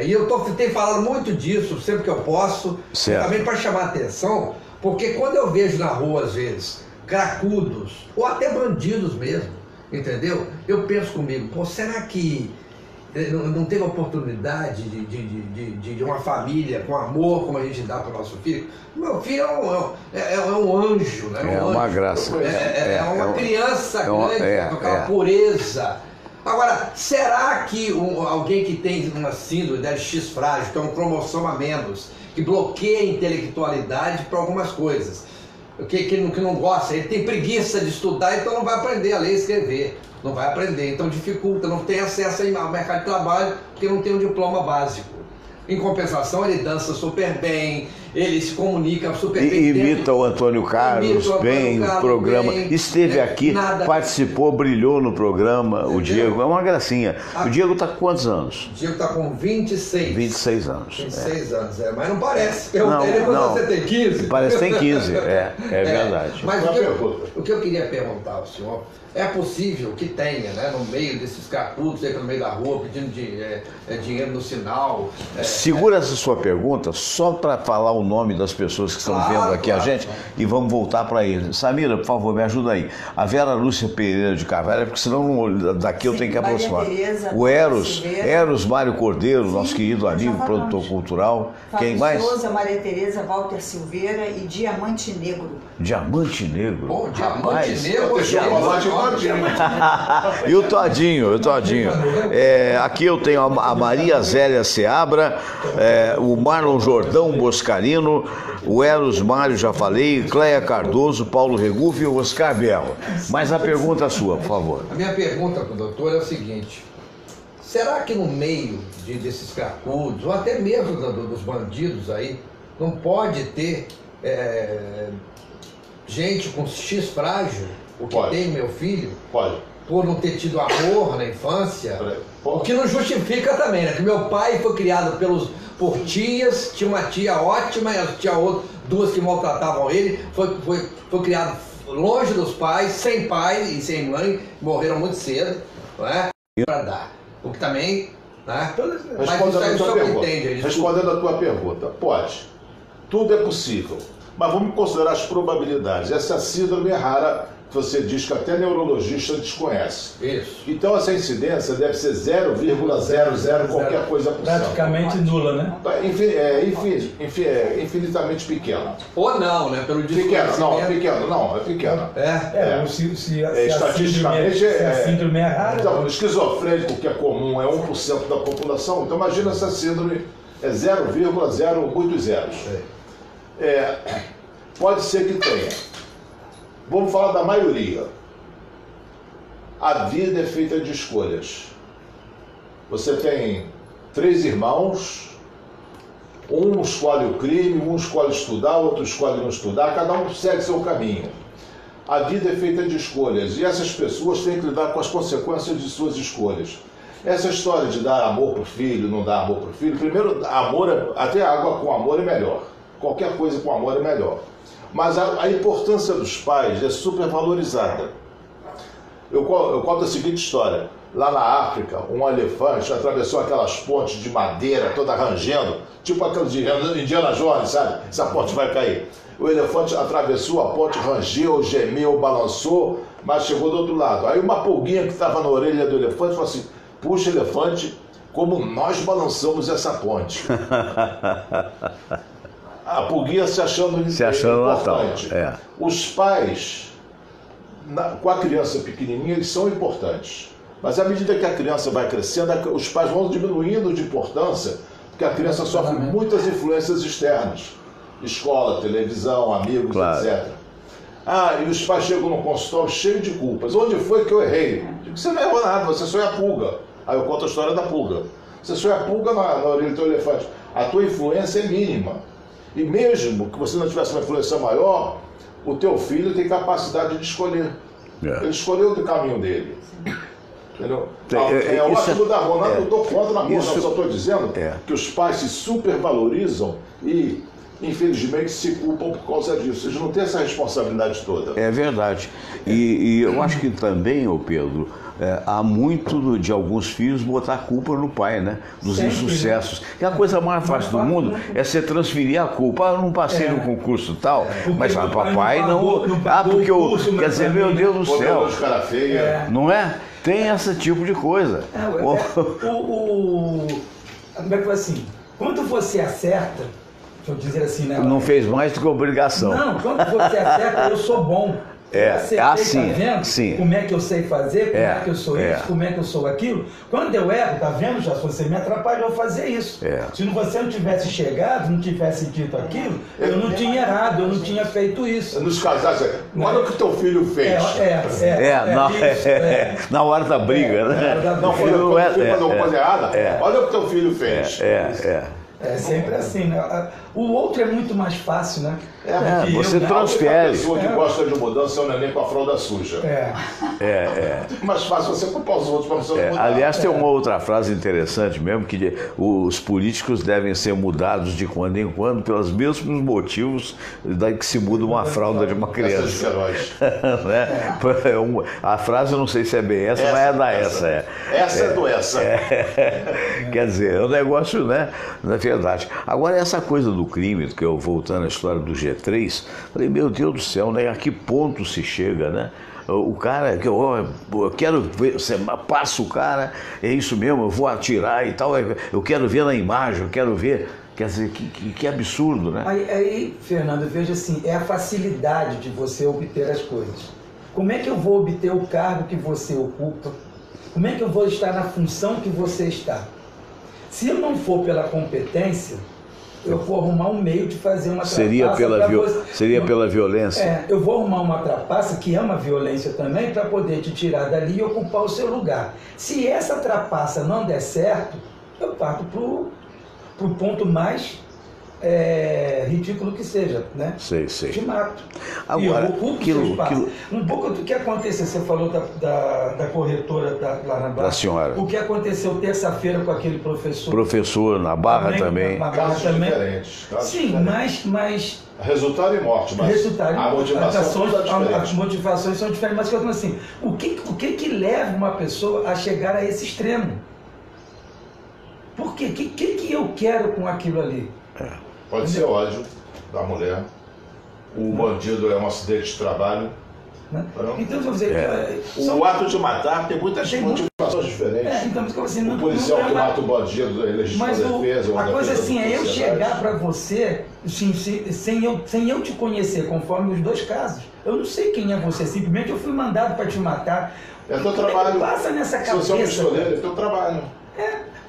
Speaker 4: E eu tenho falado muito disso sempre que eu posso, também para chamar a atenção, porque quando eu vejo na rua, às vezes, cracudos, ou até bandidos mesmo, entendeu? Eu penso comigo, pô, será que não teve oportunidade de uma família com amor como a gente dá para o nosso filho? Meu filho é um anjo, né?
Speaker 1: É uma graça.
Speaker 4: É uma criança grande, com aquela pureza. Agora, será que alguém que tem uma síndrome de X frágil, que é um cromossomo a menos, que bloqueia a intelectualidade para algumas coisas, que não gosta, ele tem preguiça de estudar, então não vai aprender a ler e escrever, não vai aprender, então dificulta, não tem acesso ao mercado de trabalho porque não tem um diploma básico. Em compensação, ele dança super bem, ele se comunica super bem.
Speaker 1: Imita o Antônio Carlos bem no programa. Esteve aqui, participou, brilhou no programa. O Diego é uma gracinha. O Diego está com quantos anos?
Speaker 4: O Diego está com 26.
Speaker 1: 26 anos.
Speaker 4: 26 anos, mas não parece. Perguntei ele quando você tem 15.
Speaker 1: Parece que tem 15, é verdade.
Speaker 4: Mas o que eu queria perguntar ao senhor, é possível que tenha, né, no meio desses cracudos aí pelo meio da rua, pedindo dinheiro no sinal.
Speaker 1: Segura essa sua pergunta só para falar o nome das pessoas que estão vendo aqui a gente e vamos voltar para ele. Samira, por favor, me ajuda aí. A Vera Lúcia Pereira de Carvalho, porque senão daqui eu tenho que aproximar. O Eros Mário Cordeiro, nosso querido amigo, produtor cultural. Quem mais?
Speaker 6: Souza, Maria Tereza, Walter Silveira e Diamante Negro.
Speaker 1: Diamante Negro?
Speaker 4: Bom, Diamante Negro.
Speaker 1: E o Todinho. Aqui eu tenho a Maria Zélia Seabra, o Marlon Jordão Boscarino, o Eros Mário, já falei, Cléia Cardoso, Paulo Regufe e o Oscar Biel. Mas a pergunta é sua, por favor.
Speaker 4: A minha pergunta para o doutor é o seguinte: será que no meio desses cracudos, ou até mesmo dos bandidos aí, não pode ter gente com X frágil? O que tem meu filho?
Speaker 2: Pode.
Speaker 4: Por não ter tido amor na infância? O que não justifica também, né? Que meu pai foi criado por tias, tinha uma tia ótima e tinha duas que maltratavam ele, foi criado longe dos pais, sem pai e sem mãe, morreram muito cedo, não é? Para dar. O que também, né?
Speaker 2: Respondendo a tua pergunta, pode. Tudo é possível. Mas vamos considerar as probabilidades. Essa síndrome é rara, você diz que até neurologista desconhece.
Speaker 4: Isso.
Speaker 2: Então essa incidência deve ser 0,00 qualquer coisa por cento.
Speaker 3: Praticamente nula, né?
Speaker 2: Infinitamente pequena.
Speaker 4: Ou não, né? Pelo
Speaker 2: Pequeno, é pequena.
Speaker 3: Estatisticamente se a síndrome é rara.
Speaker 2: Então, esquizofrênico, que é comum, é 1% da população. Então imagina essa síndrome é 0,0 muitos zeros. Pode ser que tenha. Vamos falar da maioria. A vida é feita de escolhas. Você tem 3 irmãos, um escolhe o crime, um escolhe estudar, outro escolhe não estudar, cada um segue seu caminho. A vida é feita de escolhas e essas pessoas têm que lidar com as consequências de suas escolhas. Essa história de dar amor para o filho, não dar amor para o filho, primeiro, até água com amor é melhor. Qualquer coisa com amor é melhor. Mas a importância dos pais é super valorizada. Eu conto a seguinte história. Lá na África, um elefante atravessou aquelas pontes de madeira toda rangendo, tipo aqueles de Indiana Jones, sabe? Essa ponte vai cair. O elefante atravessou a ponte, rangeu, gemeu, balançou, mas chegou do outro lado. Aí uma pulguinha que estava na orelha do elefante falou assim: puxa, elefante, como nós balançamos essa ponte. A pulguinha se achando importante. Os pais, com a criança pequenininha, eles são importantes. Mas à medida que a criança vai crescendo, os pais vão diminuindo de importância, porque a criança sofre muitas influências externas. Escola, televisão, amigos, etc. E os pais chegam no consultório cheio de culpas. Onde foi que eu errei? Digo, você não errou nada, você só é a pulga. Aí eu conto a história da pulga. Você só é a pulga na orelha do teu elefante. A tua influência é mínima. E mesmo que você não tivesse uma influência maior, o teu filho tem capacidade de escolher. Ele escolheu o caminho dele. Entendeu? É ótimo da Rona, não estou contra na Rona, só estou dizendo que os pais se supervalorizam e, infelizmente, se culpam por causa disso. Eles não têm essa responsabilidade toda.
Speaker 1: É verdade. E eu acho que também, ô Pedro, há muito de alguns filhos botar a culpa no pai, né? Dos insucessos. Que a coisa mais fácil do mundo é você transferir a culpa. Eu não passei no concurso tal, mas papai não... porque eu... Quer dizer, meu Deus do céu. Não é? Tem esse tipo de coisa.
Speaker 3: Como é que foi assim? Quando você acerta, deixa eu dizer assim, né?
Speaker 1: Não fez mais do que obrigação.
Speaker 3: Não, quando você acerta, eu sou bom.
Speaker 1: Sim,
Speaker 3: tá vendo?
Speaker 1: Sim.
Speaker 3: Como é que eu sei fazer, como é que eu sou isso, como é que eu sou aquilo. Quando eu erro, tá vendo, já você me atrapalhou a fazer isso. Se você não tivesse chegado, não tivesse dito aquilo, eu não tinha errado, eu não tinha feito isso.
Speaker 2: Nos casais, olha o que teu filho fez.
Speaker 1: Na hora da briga, né?
Speaker 2: Não, quando o filho faz uma coisa errada, olha o que teu filho fez.
Speaker 3: É sempre assim, né? O outro é muito mais fácil, né?
Speaker 1: Você transfere.
Speaker 2: A pessoa que gosta de mudança é o neném com a fralda suja. É mais fácil você culpar os outros para você mudar.
Speaker 1: Aliás, tem uma outra frase interessante mesmo, que os políticos devem ser mudados de quando em quando pelos mesmos motivos daí que se muda uma fralda de uma criança. A frase eu não sei se é bem essa, mas é da essa.
Speaker 2: Essa é do essa.
Speaker 1: Quer dizer, é um negócio, né? Na verdade. Agora, essa coisa do crime, que eu voltando à história do G3, falei, meu Deus do céu, né? A que ponto se chega, né? O cara, eu quero ver, você passa o cara, é isso mesmo, eu vou atirar e tal, eu quero ver na imagem, eu quero ver. Quer dizer, que absurdo, né?
Speaker 3: Aí, Fernando, eu vejo assim, é a facilidade de você obter as coisas. Como é que eu vou obter o cargo que você ocupa? Como é que eu vou estar na função que você está? Se eu não for pela competência, eu vou arrumar um meio de fazer uma trapaça.
Speaker 1: Seria pela violência?
Speaker 3: Eu vou arrumar uma trapaça, que é uma violência também, para poder te tirar dali e ocupar o seu lugar. Se essa trapaça não der certo, eu parto para o ponto mais ridículo que seja, né?
Speaker 1: Sei.
Speaker 3: Te mato.
Speaker 1: Agora,
Speaker 3: e eu ocupo o seu espaço. Um pouco do que aconteceu, você falou da corretora lá na Barra.
Speaker 1: Da senhora.
Speaker 3: O que aconteceu terça-feira com aquele professor.
Speaker 1: Professor na Barra também.
Speaker 3: Na Barra também.
Speaker 2: Diferentes.
Speaker 3: Sim, mas...
Speaker 2: Resultado e morte, mas a
Speaker 3: motivações são diferentes. Mas eu assim, o que leva uma pessoa a chegar a esse extremo? Por quê? O que eu quero com aquilo ali?
Speaker 2: Pode ser ódio da mulher. O bandido é um acidente de trabalho.
Speaker 3: Então, vou dizer,
Speaker 2: o ato de matar tem muitas motivações diferentes.
Speaker 3: Então, assim,
Speaker 2: o policial que mata o bandido, ele legítima defesa.
Speaker 3: A coisa assim é eu chegar para você sem eu te conhecer, conforme os dois casos. Eu não sei quem é você, simplesmente eu fui mandado para te matar.
Speaker 2: É teu trabalho.
Speaker 3: Passa nessa cabeça.
Speaker 2: Se você é um pistoleiro, é teu trabalho.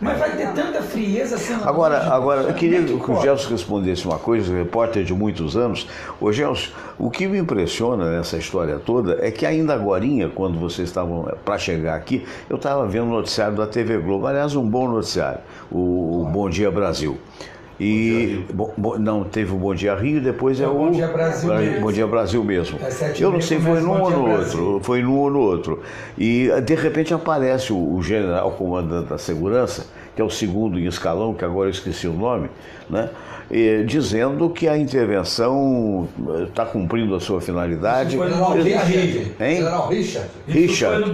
Speaker 3: Mas vai ter tanta frieza assim.
Speaker 1: Agora, eu queria que o Gelson respondesse uma coisa, repórter de muitos anos. Ô Gelson, o que me impressiona nessa história toda é que ainda agorinha, quando vocês estavam para chegar aqui, eu estava vendo o noticiário da TV Globo, aliás, um bom noticiário, o Bom Dia Brasil. E não, teve o Bom Dia Rio e depois o
Speaker 3: Bom Dia Brasil mesmo.
Speaker 1: Bom Dia Brasil mesmo. Eu não sei, foi num ou no outro. Foi num ou no outro. E de repente aparece o general comandante da segurança que é o segundo em escalão, que agora eu esqueci o nome, né? Dizendo que a intervenção está cumprindo a sua finalidade.
Speaker 4: Foi no General Richard.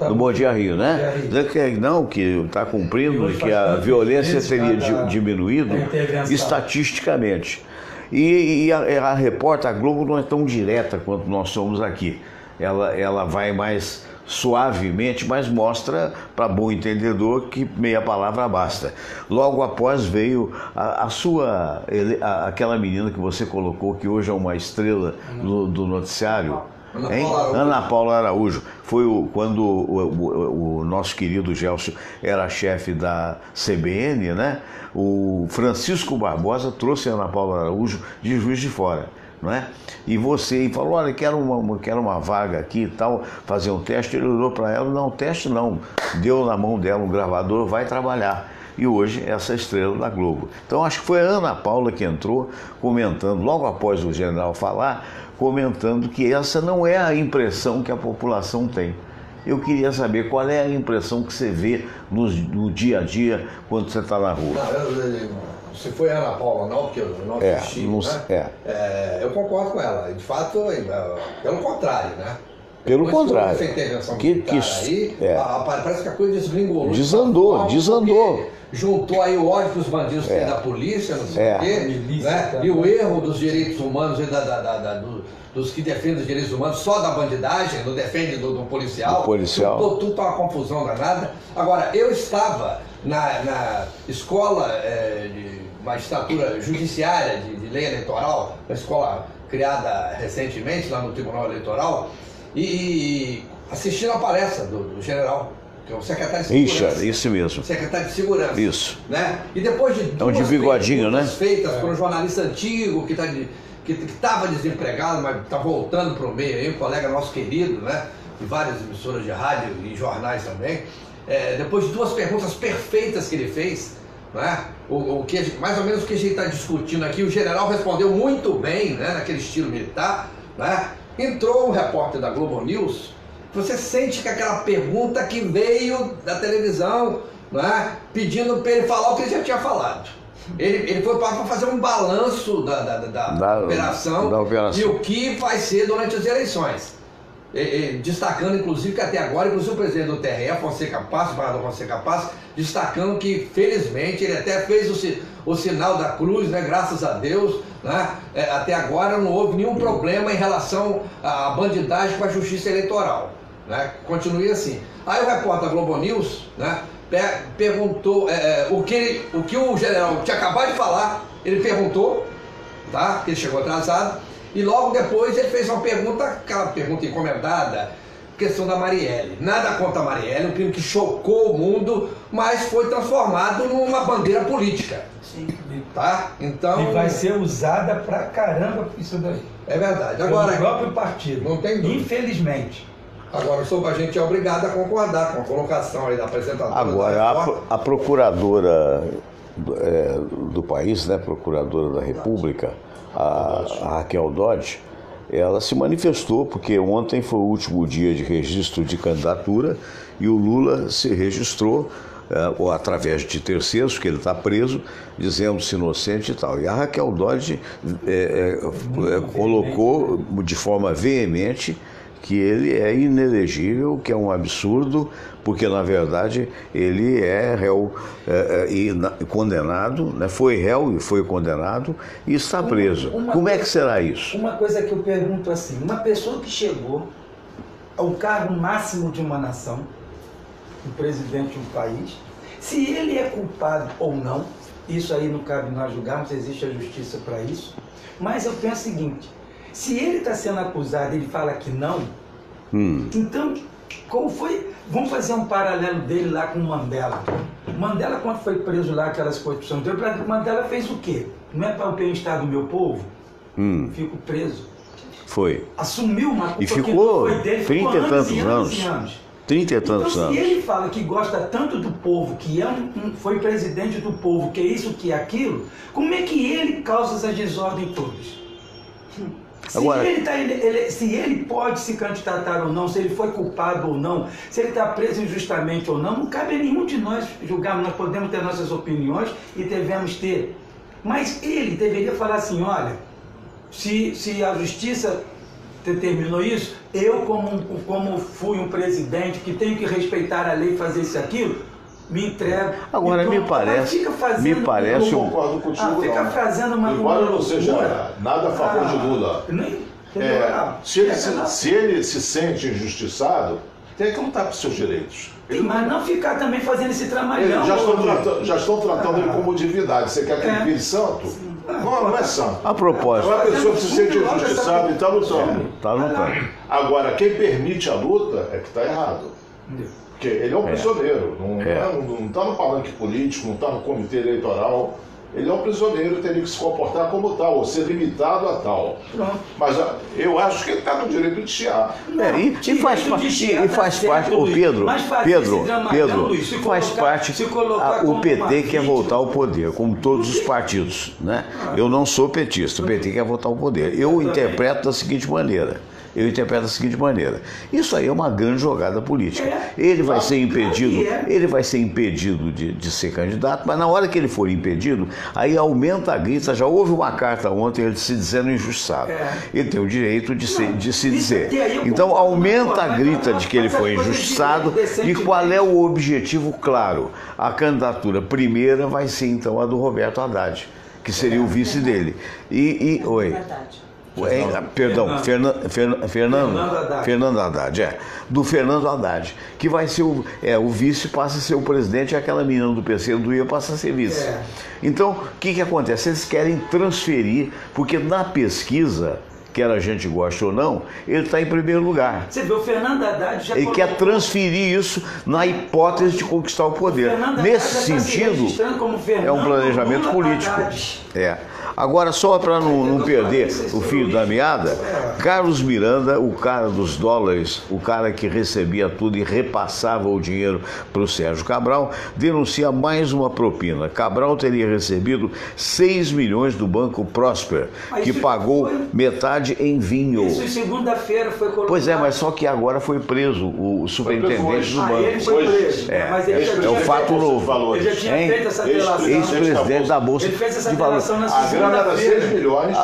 Speaker 1: No Bom Dia Rio, né? Dizendo que não, que está cumprindo, que a violência teria diminuído estatisticamente. E a repórter, a Globo, não é tão direta quanto nós somos aqui. Ela vai mais suavemente, mas mostra para bom entendedor que meia palavra basta. Logo após veio aquela menina que você colocou, que hoje é uma estrela do noticiário, Ana Paula Araújo. Foi quando o nosso querido Gelson era chefe da CBN, né? O Francisco Barbosa trouxe a Ana Paula Araújo de Juiz de Fora. Não é? E você falou, olha, quero uma vaga aqui e tal, fazer um teste. Ele olhou para ela, não, teste não, deu na mão dela um gravador, vai trabalhar. E hoje essa estrela da Globo. Então acho que foi a Ana Paula que entrou comentando, logo após o general falar, comentando que essa não é a impressão que a população tem. Eu queria saber qual é a impressão que você vê no dia a dia quando você está na rua.
Speaker 4: Se foi a Ana Paula, não, porque eu não assisti, eu concordo com ela. De fato, pelo contrário, né?
Speaker 1: Pelo contrário.
Speaker 4: Essa intervenção aí, parece que a coisa desgringolou.
Speaker 1: Desandou.
Speaker 4: Juntou aí o ódio que os bandidos têm da polícia, não sei o quê, né? E o erro dos direitos humanos e dos que defendem os direitos humanos só da bandidagem, não defende do policial. Tudo tá uma confusão danada. Agora, eu estava na escola de magistratura judiciária de lei eleitoral, uma escola criada recentemente lá no Tribunal Eleitoral, e assistindo a palestra do general, que é o secretário de Segurança.
Speaker 1: Richard, isso mesmo.
Speaker 4: Secretário de Segurança.
Speaker 1: Isso.
Speaker 4: Né? E depois de duas
Speaker 1: de bigodinho, né?
Speaker 4: feitas por um jornalista antigo que estava desempregado, mas está voltando para o meio aí, um colega nosso querido, né? De várias emissoras de rádio e jornais também. Depois de duas perguntas perfeitas que ele fez, né? Mais ou menos o que a gente está discutindo aqui, o general respondeu muito bem, né? Naquele estilo militar, né? Entrou um repórter da Globo News, você sente que aquela pergunta que veio da televisão, né? Pedindo para ele falar o que ele já tinha falado. Ele foi para fazer um balanço da operação e o que vai ser durante as eleições. Destacando, inclusive, que até agora, inclusive o presidente do TRE, Fonseca Passos, Barrador Fonseca Passos, destacando que, felizmente, ele até fez o sinal da cruz, né, graças a Deus, né, até agora não houve nenhum problema em relação à bandidagem com a justiça eleitoral, né, continue assim. Aí o repórter da Globo News, né, perguntou o que o general tinha acabado de falar, ele perguntou, tá, que ele chegou atrasado, e logo depois ele fez uma pergunta, aquela pergunta encomendada, questão da Marielle. Nada contra a Marielle, um crime que chocou o mundo, mas foi transformado numa bandeira política.
Speaker 6: Sim.
Speaker 4: Tá? Então...
Speaker 3: E vai ser usada pra caramba isso daí.
Speaker 4: É verdade. Agora,
Speaker 3: o próprio partido.
Speaker 4: Não tem dúvida.
Speaker 3: Infelizmente.
Speaker 4: Agora, a gente é obrigado a concordar com a colocação aí da apresentadora.
Speaker 1: Agora, a procuradora do país, né, procuradora da República, a Raquel Dodge, ela se manifestou, porque ontem foi o último dia de registro de candidatura e o Lula se registrou ou através de terceiros, que ele está preso, dizendo-se inocente e tal. E a Raquel Dodge colocou de forma veemente que ele é inelegível, que é um absurdo, porque na verdade ele é réu e condenado, né? Foi réu e foi condenado e está preso. Como é que será isso?
Speaker 3: Uma coisa que eu pergunto assim, uma pessoa que chegou ao cargo máximo de uma nação, o presidente de um país, se ele é culpado ou não, isso aí não cabe nós julgarmos, existe a justiça para isso, mas eu penso o seguinte, se ele está sendo acusado e ele fala que não, então, como foi? Vamos fazer um paralelo dele lá com o Mandela. Mandela, quando foi preso lá, aquelas corrupções, Mandela fez o quê? Não é para o bem-estar do meu povo? Fico preso.
Speaker 1: Foi.
Speaker 3: Assumiu uma culpa
Speaker 1: e ficou
Speaker 3: que foi dele,
Speaker 1: 30 e tantos anos. 30 e tantos anos.
Speaker 3: Se ele fala que gosta tanto do povo, que foi presidente do povo, que é isso, que é aquilo, como é que ele causa essa desordem todas?
Speaker 1: Agora,
Speaker 3: se ele pode se candidatar ou não, se ele foi culpado ou não, se ele está preso injustamente ou não cabe a nenhum de nós julgar. Nós podemos ter nossas opiniões e devemos ter. Mas ele deveria falar assim, olha, se a justiça determinou isso, eu como fui um presidente que tenho que respeitar a lei e fazer isso e aquilo, me entrego.
Speaker 1: Agora
Speaker 3: então,
Speaker 1: me parece
Speaker 2: eu não concordo contigo,
Speaker 3: fica
Speaker 2: não.
Speaker 3: fazendo uma
Speaker 2: embora eu não seja nada a favor de Lula, se ele se sente injustiçado, tem que lutar por seus direitos.
Speaker 3: Mas não ficar também fazendo esse trabalhão.
Speaker 2: Já estão tratando ele como divindade. Você quer que ele vire santo? Não é santo.
Speaker 1: A propósito.
Speaker 2: É uma pessoa que se sente injustiçada e está lutando.
Speaker 1: Está lutando.
Speaker 2: Agora, quem permite a luta é que está errado. Porque ele é um prisioneiro. Não está no palanque político, não está no comitê eleitoral. Ele é um prisioneiro e teria que se comportar como tal, ou ser limitado a tal. Pronto. Mas eu acho que ele está no direito de chiar.
Speaker 1: E faz parte, o Pedro, faz parte, o PT quer voltar ao poder, como todos os partidos, né? Eu não sou petista, o PT quer voltar ao poder. Eu interpreto da seguinte maneira. Isso aí é uma grande jogada política. Ele vai ser impedido de ser candidato, mas na hora que ele for impedido, aí aumenta a grita. Já houve uma carta ontem ele se dizendo injustiçado. Ele tem o direito de se dizer. Então aumenta a grita de que ele foi injustiçado. E qual é o objetivo? Claro, a candidatura primeira vai ser então a do Roberto Haddad, que seria o vice dele. Fernando Haddad, do Fernando Haddad, que vai ser o vice, passa a ser o presidente, e aquela menina do PCdoB passa a ser vice. Então, o que acontece? Eles querem transferir, porque na pesquisa, quer a gente goste ou não, ele está em primeiro lugar.
Speaker 3: Você vê, o Fernando Haddad já
Speaker 1: quer transferir isso na hipótese de conquistar o poder. Nesse sentido, é um planejamento político. Agora, só para não perder o fio da meada, Carlos Miranda, o cara dos dólares, o cara que recebia tudo e repassava o dinheiro para o Sérgio Cabral, denuncia mais uma propina. Cabral teria recebido 6 milhões do Banco Prosper, que pagou metade em vinho.
Speaker 3: Isso em segunda-feira foi colocado.
Speaker 1: Pois mas só que agora foi preso o superintendente do banco.
Speaker 3: Ele foi preso. Mas ele já
Speaker 1: é um fato novo.
Speaker 3: Ele já tinha feito essa delação.
Speaker 1: Ex-presidente da Bolsa.
Speaker 3: Ele fez essa delação na segunda-feira.
Speaker 2: Era 6 milhões,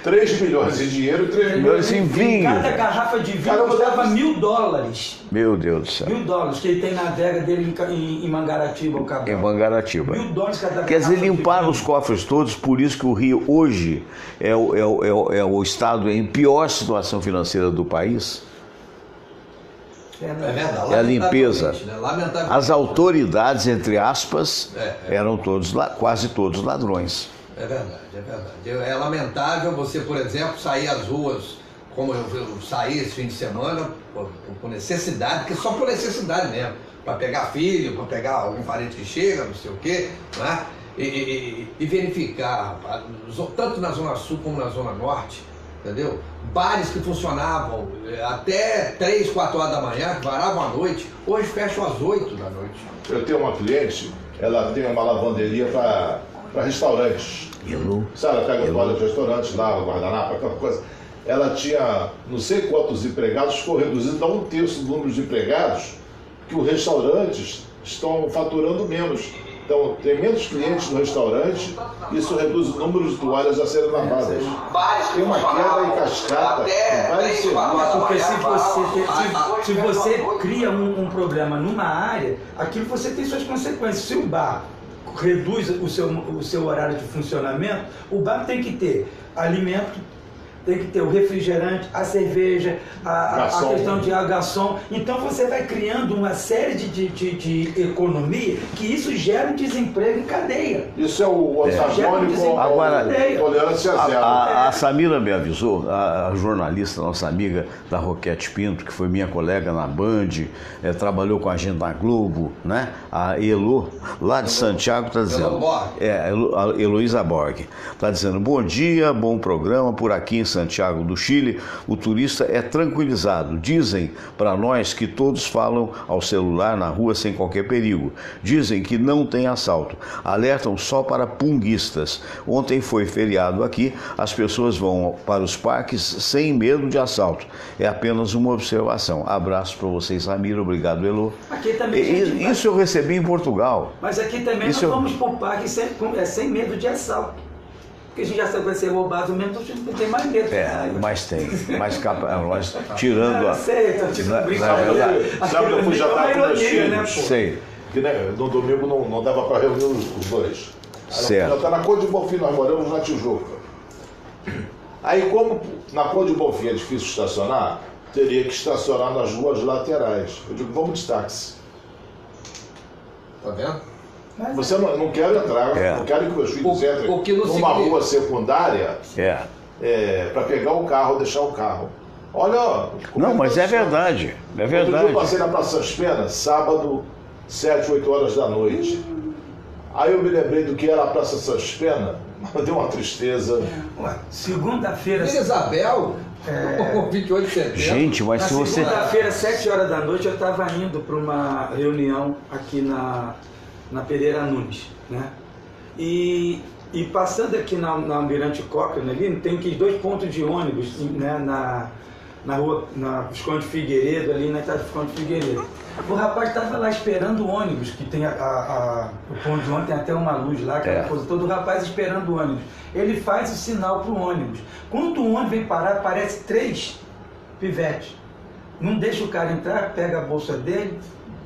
Speaker 2: 3 milhões em dinheiro e 3 milhões em vinho.
Speaker 3: Cada garrafa de vinho custava $1.000.
Speaker 1: Meu Deus do céu.
Speaker 3: $1.000, que ele tem na adega dele em Mangaratiba, o Cabral.
Speaker 1: Em Mangaratiba.
Speaker 3: $1.000 cada garrafa.
Speaker 1: Quer dizer, limparam os cofres todos, por isso que o Rio hoje é o estado em pior situação financeira do país.
Speaker 4: verdade,
Speaker 1: é a limpeza.
Speaker 4: Né?
Speaker 1: As autoridades, entre aspas, eram quase todos ladrões.
Speaker 4: É verdade, é verdade. É lamentável você, por exemplo, sair às ruas, como eu saí esse fim de semana, por necessidade, porque só por necessidade mesmo, para pegar filho, para pegar algum parente que chega, não sei o quê, né? E verificar, tanto na Zona Sul como na Zona Norte, entendeu? Bares que funcionavam até 3, 4 horas da manhã, que varavam à noite, hoje fecham às 8 da noite.
Speaker 2: Eu tenho uma cliente, ela tem uma lavanderia para restaurantes. Sabe, ela pega toalha de restaurantes, lava, guardanapo, aquela coisa. Ela tinha não sei quantos empregados, ficou reduzido a 1/3 do número de empregados, que os restaurantes estão faturando menos. Então, tem menos clientes no restaurante, isso reduz o número de toalhas a serem lavadas. Tem uma queda em cascata em vários
Speaker 3: serviços. Porque se você cria um problema numa área, aquilo você tem suas consequências. Se o bar reduz o seu horário de funcionamento, o bar tem que ter alimento, tem que ter o refrigerante, a cerveja, a questão de garçom. Então você vai criando uma série de economia que isso gera um desemprego em cadeia.
Speaker 2: Isso é o antagônico
Speaker 1: agora,
Speaker 2: tolerância zero.
Speaker 1: A Samira me avisou, a jornalista, nossa amiga da Roquete Pinto, que foi minha colega na Band, trabalhou com a gente na Globo, né? A Elo, lá de Santiago, está dizendo... a Heloísa Borg. Está dizendo, bom dia, bom programa por aqui em Santiago do Chile, o turista é tranquilizado. Dizem para nós que todos falam ao celular na rua sem qualquer perigo. Dizem que não tem assalto. Alertam só para punguistas. Ontem foi feriado aqui, as pessoas vão para os parques sem medo de assalto. É apenas uma observação. Abraço para vocês, Ramiro. Obrigado, Elô.
Speaker 3: Aqui também,
Speaker 1: isso eu recebi em Portugal.
Speaker 3: Mas aqui também nós vamos para o parque sem medo de assalto. Porque a gente já sabe que vai ser roubado mesmo, a gente não tem mais medo.
Speaker 1: Mas tem. Mas tirando a...
Speaker 3: Sei,
Speaker 2: Sabe, eu fui jantar com meus filhos.
Speaker 3: Né,
Speaker 1: sei.
Speaker 2: Que, né, no domingo não dava para reunir os dois.
Speaker 1: Certo.
Speaker 2: Já está na Cor de Bonfim, nós moramos na Tijuca. Aí, como na Cor de Bonfim é difícil estacionar, teria que estacionar nas ruas laterais. Eu digo, vamos de táxi.
Speaker 4: Tá vendo?
Speaker 2: Você não quer entrar, não quero que meus filhos entrem numa rua secundária para pegar o carro, deixar o carro. Olha...
Speaker 1: Não, mas é verdade. É verdade.
Speaker 2: Outro dia eu passei na Praça das Penas, sábado, 7, 8 horas da noite. Aí eu me lembrei do que era a Praça das Penas, deu uma tristeza.
Speaker 3: Segunda-feira...
Speaker 4: Isabel... 28 de setembro.
Speaker 1: Gente, mas se você...
Speaker 3: Segunda-feira, 7 horas da noite, eu estava indo para uma reunião aqui na Pereira Nunes, né? E passando aqui na Almirante Cochrane ali, tem aqueles 2 pontos de ônibus, né, na rua, na Visconde Figueiredo, ali na estrada Visconde Figueiredo. O rapaz estava lá esperando o ônibus, que tem o ponto de ônibus, tem até uma luz lá, aquela coisa toda, o rapaz esperando o ônibus. Ele faz o sinal para o ônibus. Quando o ônibus vem parar, aparece 3 pivetes. Não deixa o cara entrar, pega a bolsa dele,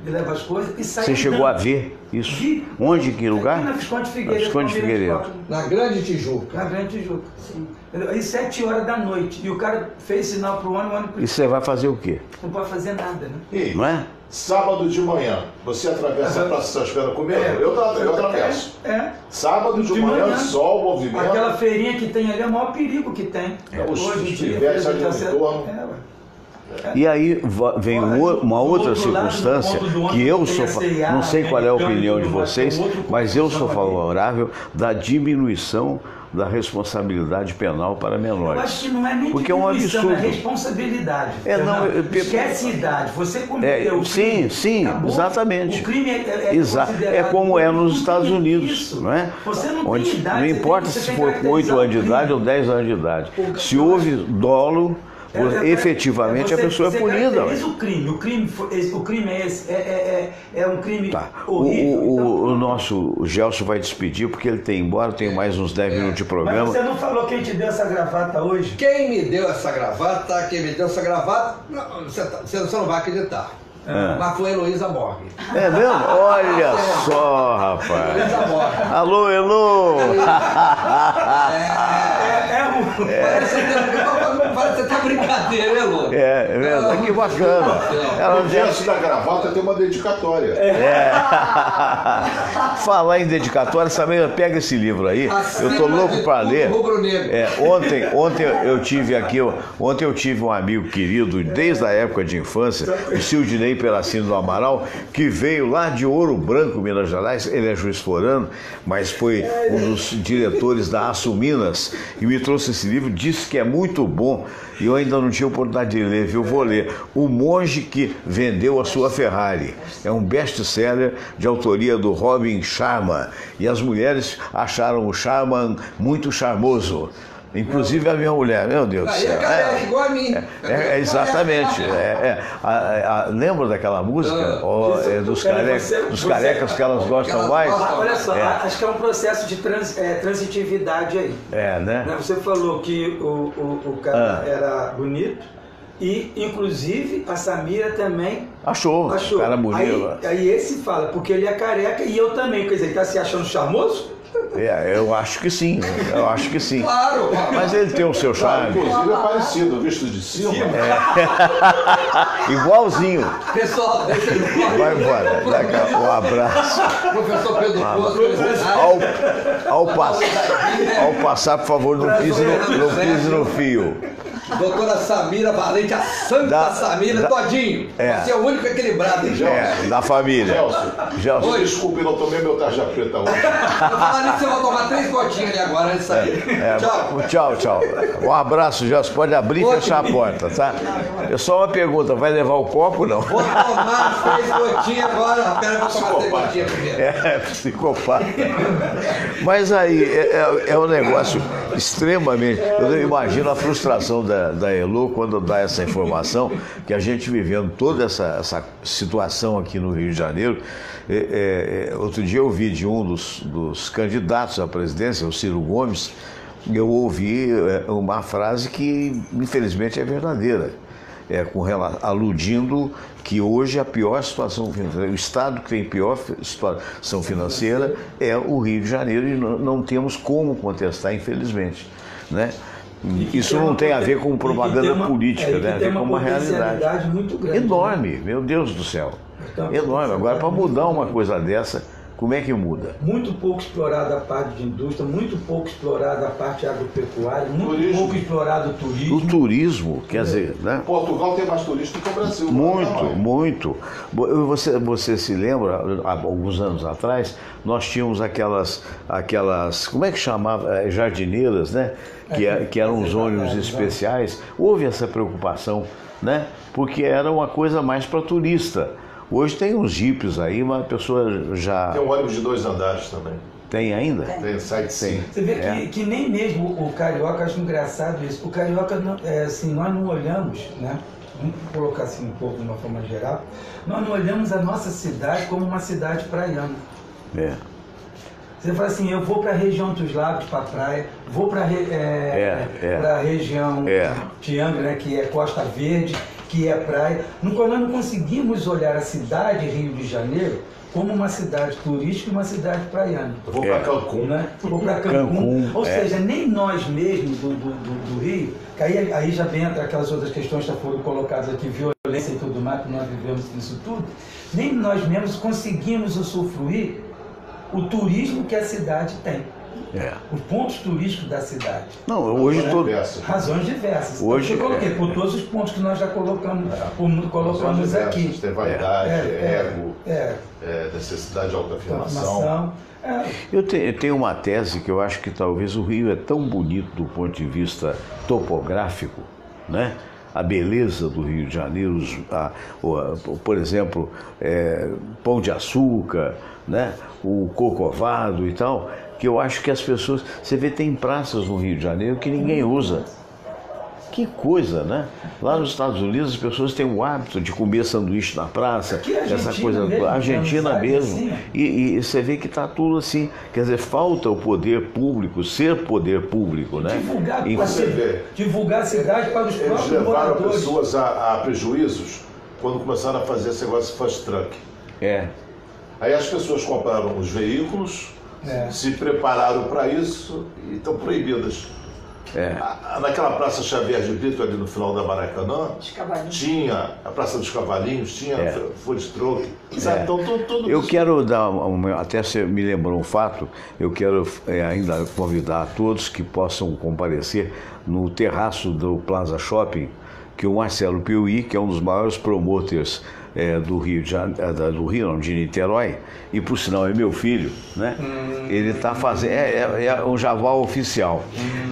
Speaker 3: leva as coisas e sai.
Speaker 1: Você chegou a ver isso? Vi. Onde, que lugar?
Speaker 3: Aqui na Visconde Figueiredo.
Speaker 1: Visconde Figueiredo.
Speaker 4: Na Grande Tijuca.
Speaker 3: Na Grande Tijuca, sim. Aí 7 horas da noite. E o cara fez sinal pro ônibus.
Speaker 1: E você vai fazer o quê?
Speaker 3: Não pode fazer nada, né?
Speaker 2: E,
Speaker 1: não é?
Speaker 2: Sábado de manhã, você atravessa a Praça das Penas comigo? Eu atravesso. Sábado de manhã, sol, movimento.
Speaker 3: Aquela feirinha que tem ali é o maior perigo que tem.
Speaker 2: Hoje em dia, ali no entorno.
Speaker 1: E aí vem uma outra circunstância que eu sou, não sei qual é a opinião de vocês, mas eu sou favorável da diminuição da responsabilidade penal para menores.
Speaker 3: Eu acho que não é nem
Speaker 1: porque é um absurdo.
Speaker 3: É responsabilidade. Esquece a idade. Você cometeu o
Speaker 1: crime. Sim, acabou. Exatamente.
Speaker 3: O crime
Speaker 1: é como é nos Estados Unidos, não é?
Speaker 3: Você não
Speaker 1: onde
Speaker 3: tem idade,
Speaker 1: não importa se for com 8 anos de idade ou 10 anos de idade. Se houve dolo, efetivamente a pessoa é punida.
Speaker 3: O crime é esse, é um crime horrível.
Speaker 1: O nosso Gelson vai despedir porque ele tem, embora tenha mais uns 10 minutos de programa.
Speaker 3: Mas você não falou quem te deu essa gravata hoje?
Speaker 4: Quem me deu essa gravata, você não vai acreditar. Mas foi Heloísa Borg.
Speaker 1: É mesmo? Olha só, rapaz.
Speaker 4: Heloísa Borg.
Speaker 1: Alô, Elô!
Speaker 4: Parece até brincadeira, né, Lô?
Speaker 1: É mesmo, que bacana.
Speaker 2: Ela diante da gravata tem uma dedicatória.
Speaker 1: Falar em dedicatória, Samira, pega esse livro aí. Eu tô louco para ler. Ontem eu tive um amigo querido, desde a época de infância, o Sildinei Peracino do Amaral, que veio lá de Ouro Branco, Minas Gerais. Ele é juiz forano, mas foi um dos diretores da Aço Minas e me trouxe esse livro, disse que é muito bom. E eu ainda não tinha oportunidade de ler, viu? Vou ler. O Monge que Vendeu a Sua Ferrari. É um best-seller de autoria do Robin Sharma. E as mulheres acharam o Sharma muito charmoso. Inclusive a minha mulher, meu Deus do céu.
Speaker 4: É igual a mim.
Speaker 1: Exatamente. Lembra daquela música? Dos carecas que elas gostam mais?
Speaker 3: Olha só, acho que é um processo de transitividade aí.
Speaker 1: Né?
Speaker 3: Você falou que o cara era bonito e, inclusive, a Samira também
Speaker 1: achou. O cara bonito.
Speaker 3: Aí esse fala, porque ele é careca e eu também. Quer dizer, ele está se achando charmoso?
Speaker 1: Eu acho que sim,
Speaker 4: Claro!
Speaker 1: Mas ele tem o seu charme.
Speaker 2: Inclusive é parecido, visto de cima.
Speaker 1: Igualzinho.
Speaker 4: Pessoal, deixa ele
Speaker 1: vai embora. Um abraço.
Speaker 4: Professor Pedro Poço.
Speaker 1: Ao passar, por favor, não pise no fio.
Speaker 4: Doutora Samira Valente, a Santa Samira, todinho. Você é o único equilibrado, hein, Gelson?
Speaker 1: Da família.
Speaker 2: Gelson. Oi, desculpe, eu não tomei meu tarja preta hoje.
Speaker 4: Vou falar nisso, eu vou tomar 3 gotinhas ali agora antes de sair.
Speaker 1: Tchau. Um abraço, Gelson. Pode abrir e fechar a porta, tá? É só uma pergunta, vai levar o copo ou não?
Speaker 4: Vou tomar 3 gotinhas agora. Pera, vou tomar 3 gotinhas primeiro.
Speaker 1: Psicopata. Mas aí é um negócio extremamente... Eu imagino a frustração da Elo quando dá essa informação, que a gente vivendo toda essa situação aqui no Rio de Janeiro. Outro dia eu ouvi de um dos candidatos à presidência, o Ciro Gomes, eu ouvi uma frase que infelizmente é verdadeira, aludindo que hoje a pior situação financeira, o estado que tem pior situação financeira é o Rio de Janeiro, e não temos como contestar, infelizmente, né? Isso não tem a ver com propaganda política, né? Tem uma realidade
Speaker 3: muito grande,
Speaker 1: enorme,
Speaker 3: né?
Speaker 1: Meu Deus do céu, enorme. Agora, para mudar uma coisa dessa, como é que muda?
Speaker 3: Muito pouco explorada a parte de indústria, muito pouco explorada a parte agropecuária, muito pouco explorado o turismo.
Speaker 1: O turismo, quer dizer, né?
Speaker 2: Portugal tem mais turismo que o Brasil.
Speaker 1: Muito. Você se lembra, há alguns anos atrás, nós tínhamos aquelas como é que chamava? Jardineiras, né? Que eram os ônibus especiais. Houve essa preocupação, né? Porque era uma coisa mais para turista. Hoje tem uns jipes aí, uma pessoa já...
Speaker 2: Tem um ônibus de 2 andares também.
Speaker 1: Tem ainda?
Speaker 2: Tem sightseeing.
Speaker 3: Você vê que nem mesmo o carioca, acho engraçado isso. O carioca, assim, nós não olhamos, né? Vamos colocar assim um pouco de uma forma geral. Nós não olhamos a nossa cidade como uma cidade praiana. Você fala assim, eu vou para a região dos lagos, para a praia, vou para a região Tianga, né, que é Costa Verde, que é praia. Nós não conseguimos olhar a cidade Rio de Janeiro como uma cidade turística e uma cidade praiana.
Speaker 2: Eu vou para Cancún.
Speaker 3: Né? Vou para Cancún. Ou seja, nem nós mesmos do Rio, que aí já entra aquelas outras questões que já foram colocadas aqui, violência e tudo mais, que nós vivemos isso tudo, nem nós mesmos conseguimos usufruir o turismo que a cidade tem. Os pontos turísticos da cidade.
Speaker 1: Não, hoje
Speaker 3: razões diversas.
Speaker 1: Hoje,
Speaker 3: eu coloquei por todos os pontos que nós já colocamos aqui.
Speaker 2: Tem vaidade, ego, necessidade de autoafirmação.
Speaker 1: Eu tenho uma tese que eu acho que talvez o Rio é tão bonito do ponto de vista topográfico, né? A beleza do Rio de Janeiro, por exemplo, Pão de Açúcar, né? O Corcovado e tal, que eu acho que as pessoas... Você vê, tem praças no Rio de Janeiro que ninguém usa. Que coisa, né? Lá nos Estados Unidos as pessoas têm o hábito de comer sanduíche na praça, essa coisa... Argentina mesmo. E você vê que está tudo assim. Quer dizer, falta o poder público, ser poder público, né?
Speaker 3: Divulgar a cidade para os próprios moradores. Eles levaram
Speaker 2: pessoas a prejuízos quando começaram a fazer esse negócio de fast truck. Aí as pessoas compraram os veículos, se prepararam para isso e estão proibidas. Naquela Praça Xavier de Brito, ali no final da Maracanã, tinha a Praça dos Cavalinhos, tinha food truck. Então, tudo
Speaker 1: eu quero dar, até você me lembrou um fato, eu quero ainda convidar a todos que possam comparecer no terraço do Plaza Shopping, que o Marcelo Piuí, que é um dos maiores promoters do Rio de Niterói, e por sinal é meu filho, né? Ele está fazendo, é um Javal oficial,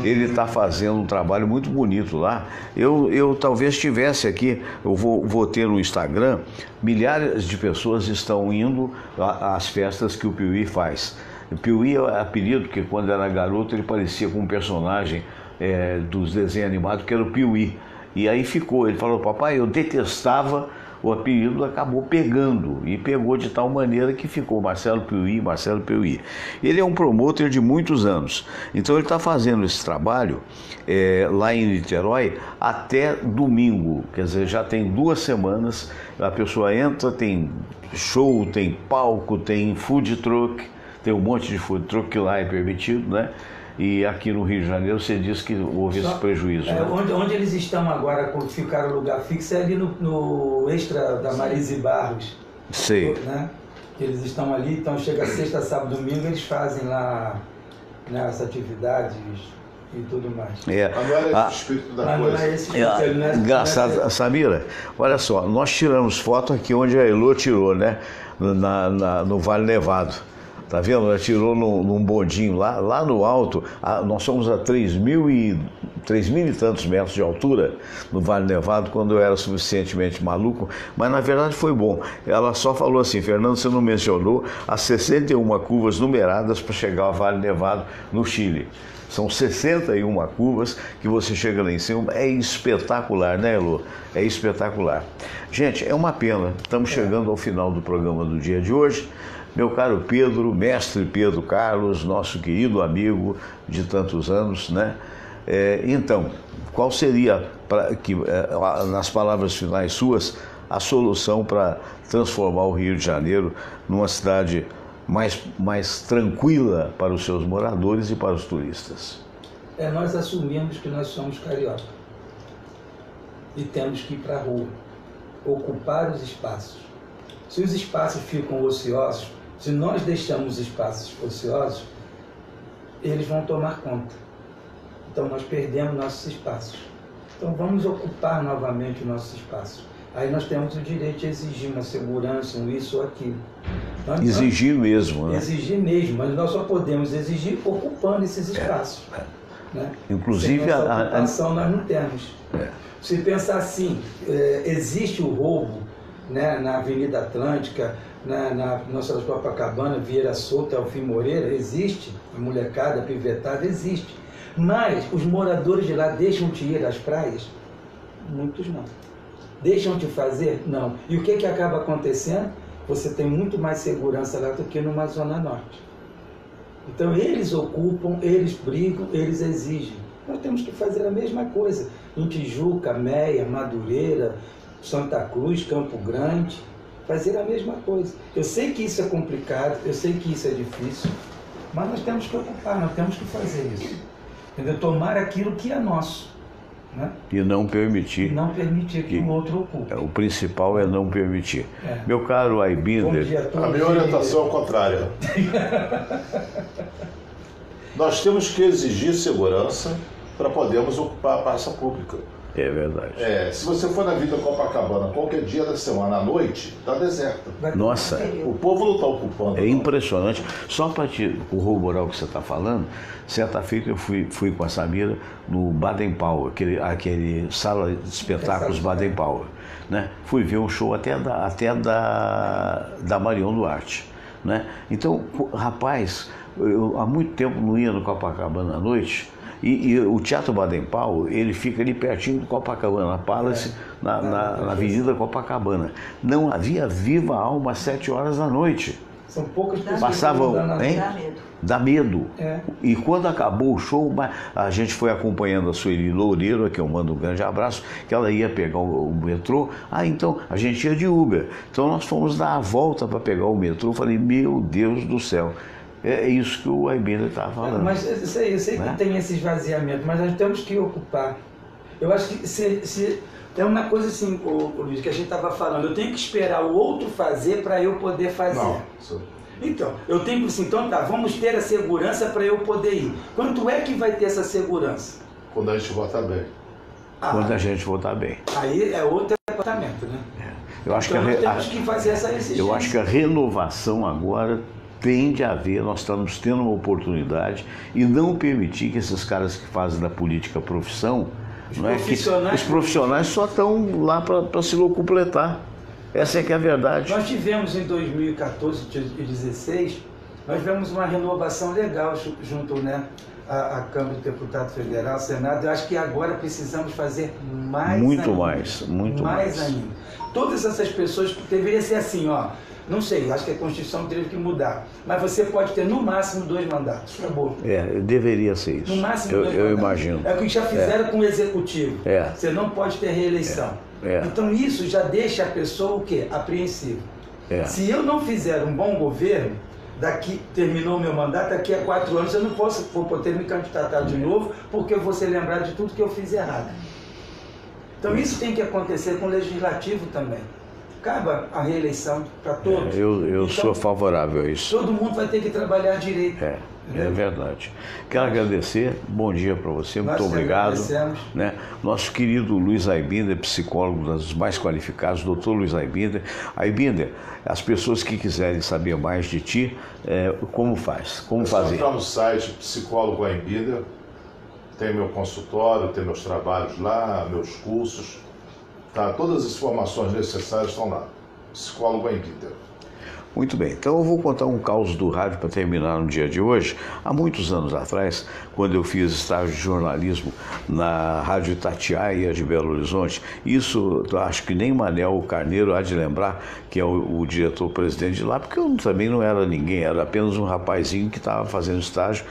Speaker 1: ele está fazendo um trabalho muito bonito lá. Eu talvez estivesse aqui, eu vou ter no Instagram, milhares de pessoas estão indo às festas que o Piuí faz. O Piuí é apelido, porque quando era garoto ele parecia com um personagem dos desenhos animados, que era o Piuí. E aí ficou, ele falou, papai, eu detestava, o apelido acabou pegando, e pegou de tal maneira que ficou Marcelo Piuí. Ele é um promotor de muitos anos, então ele está fazendo esse trabalho lá em Niterói até domingo, quer dizer, já tem 2 semanas, a pessoa entra, tem show, tem palco, tem food truck, tem um monte de food truck que lá é permitido, né? E aqui no Rio de Janeiro você disse que houve esse prejuízo. Né?
Speaker 3: Onde eles estão agora, quando ficaram no lugar fixo, é ali no Extra da Marise Barros.
Speaker 1: Sei.
Speaker 3: Né? Eles estão ali, então chega sexta, sábado, domingo, eles fazem lá, né, as atividades e tudo mais.
Speaker 2: Mas não era esse espírito da coisa.
Speaker 3: Não é esse espírito,
Speaker 1: engraçado, Samira, olha só, nós tiramos foto aqui onde a Elô tirou, né? No Vale Nevado. Tá vendo? Ela tirou num bondinho lá no alto. Nós somos a 3.000 e tantos metros de altura no Vale Nevado, quando eu era suficientemente maluco, mas na verdade foi bom. Ela só falou assim: Fernando, você não mencionou as 61 curvas numeradas para chegar ao Vale Nevado no Chile. São 61 curvas que você chega lá em cima. É espetacular, né, Elô? É espetacular. Gente, é uma pena. Estamos chegando ao final do programa do dia de hoje. Meu caro Pedro, mestre Pedro Carlos, nosso querido amigo de tantos anos, né? Então, qual seria, nas palavras finais suas, a solução para transformar o Rio de Janeiro numa cidade mais tranquila para os seus moradores e para os turistas?
Speaker 3: Nós assumimos que nós somos carioca e temos que ir para a rua, ocupar os espaços. Se os espaços ficam ociosos, se nós deixamos os espaços ociosos, eles vão tomar conta. Então nós perdemos nossos espaços. Então vamos ocupar novamente os nossos espaços. Aí nós temos o direito de exigir uma segurança, um isso ou aquilo.
Speaker 1: Exigir mesmo, né?
Speaker 3: Exigir mesmo, mas nós só podemos exigir ocupando esses espaços. Né?
Speaker 1: Inclusive
Speaker 3: sem essa ocupação nós não temos. Se pensar assim, existe o roubo, né, na Avenida Atlântica, na Nossa de Copacabana, Vieira Solto, Elfim Moreira, existe, a molecada, a pivetada, existe. Mas os moradores de lá deixam-te ir às praias? Muitos não. Deixam-te fazer? Não. E o que acaba acontecendo? Você tem muito mais segurança lá do que numa Zona Norte. Então eles ocupam, eles brigam, eles exigem. Nós temos que fazer a mesma coisa. Em Tijuca, Meia, Madureira, Santa Cruz, Campo Grande, fazer a mesma coisa. Eu sei que isso é complicado, eu sei que isso é difícil, mas nós temos que ocupar, nós temos que fazer isso. Entendeu? Tomar aquilo que é nosso. Né?
Speaker 1: E não permitir.
Speaker 3: E não permitir que o outro ocupe.
Speaker 1: O principal é não permitir. Meu caro Aibinder...
Speaker 2: A minha orientação é contrária. Nós temos que exigir segurança para podermos ocupar a praça pública.
Speaker 1: É verdade.
Speaker 2: Se você for na Vida Copacabana qualquer dia da semana à noite, está deserta.
Speaker 1: Nossa.
Speaker 2: O povo não está ocupando.
Speaker 1: É impressionante. Só para te corroborar o que você está falando, certa feita eu fui com a Samira no Baden Powell, aquele sala de espetáculos Baden Powell. Né? Fui ver um show até da Marion Duarte. Né? Então, rapaz, eu há muito tempo não ia no Copacabana à noite. E o Teatro Baden Powell, ele fica ali pertinho do Copacabana Palace, na Avenida Copacabana. Não havia viva alma às 7 horas da noite.
Speaker 3: São poucas pessoas.
Speaker 1: Passavam,
Speaker 6: hein? Dá medo.
Speaker 1: Dá medo. E quando acabou o show, a gente foi acompanhando a Sueli Loureiro, a que eu mando um grande abraço, que ela ia pegar o metrô. Então, a gente ia de Uber. Então, nós fomos dar a volta para pegar o metrô. Eu falei, meu Deus do céu. É isso que o Aibinder estava falando.
Speaker 3: Mas eu sei que tem esse esvaziamento, mas nós temos que ocupar. Eu acho que se é uma coisa assim, Luiz, que a gente estava falando, eu tenho que esperar o outro fazer para eu poder fazer.
Speaker 2: Não.
Speaker 3: Então, eu tenho que assim, então tá, vamos ter a segurança para eu poder ir. Quanto é que vai ter essa segurança?
Speaker 2: Quando a gente votar bem.
Speaker 1: Quando a gente votar bem.
Speaker 3: Aí é outro departamento, né?
Speaker 1: Eu acho
Speaker 3: então, temos que fazer essa exigência.
Speaker 1: Eu acho que a renovação agora tende a haver, nós estamos tendo uma oportunidade e não permitir que esses caras que fazem da política profissão, os profissionais só estão lá para se locupletar. Essa é que é a verdade.
Speaker 3: Nós tivemos em 2014 e 2016, nós tivemos uma renovação legal junto, né, à Câmara do Deputado Federal, ao Senado. Eu acho que agora precisamos fazer mais
Speaker 1: muito
Speaker 3: ainda.
Speaker 1: Muito mais
Speaker 3: ainda. Todas essas pessoas, deveria ser assim, não sei, acho que a Constituição teve que mudar, mas você pode ter no máximo 2 mandatos, acabou.
Speaker 1: Deveria ser isso.
Speaker 3: No máximo 2 mandatos.
Speaker 1: Eu imagino.
Speaker 3: É o que já fizeram com o Executivo. Você não pode ter reeleição. Então isso já deixa a pessoa o quê? Apreensiva. Se eu não fizer um bom governo, terminou o meu mandato, daqui a 4 anos eu não vou poder me candidatar de novo, porque eu vou ser lembrado de tudo que eu fiz errado. Então isso tem que acontecer com o Legislativo também. Acaba a reeleição para todos.
Speaker 1: Eu sou favorável a isso.
Speaker 3: Todo mundo vai ter que trabalhar direito.
Speaker 1: É verdade. Quero agradecer, bom dia para você, muito obrigado. Né? Nosso querido Luiz Aybinder, psicólogo dos mais qualificados, doutor Luiz Aybinder. Aybinder, as pessoas que quiserem saber mais de ti, como faz? Como fazer?
Speaker 2: Entrar no site Psicólogo Aybinder, tem meu consultório, tem meus trabalhos lá, meus cursos, tá? Todas as informações necessárias estão lá. Psicólogo Aybinder.
Speaker 1: Muito bem, então eu vou contar um caos do rádio para terminar no dia de hoje. Há muitos anos atrás, quando eu fiz estágio de jornalismo na Rádio Itatiaia de Belo Horizonte, isso acho que nem Manel Carneiro há de lembrar, que é o diretor-presidente de lá, porque eu também não era ninguém, era apenas um rapazinho que estava fazendo estágio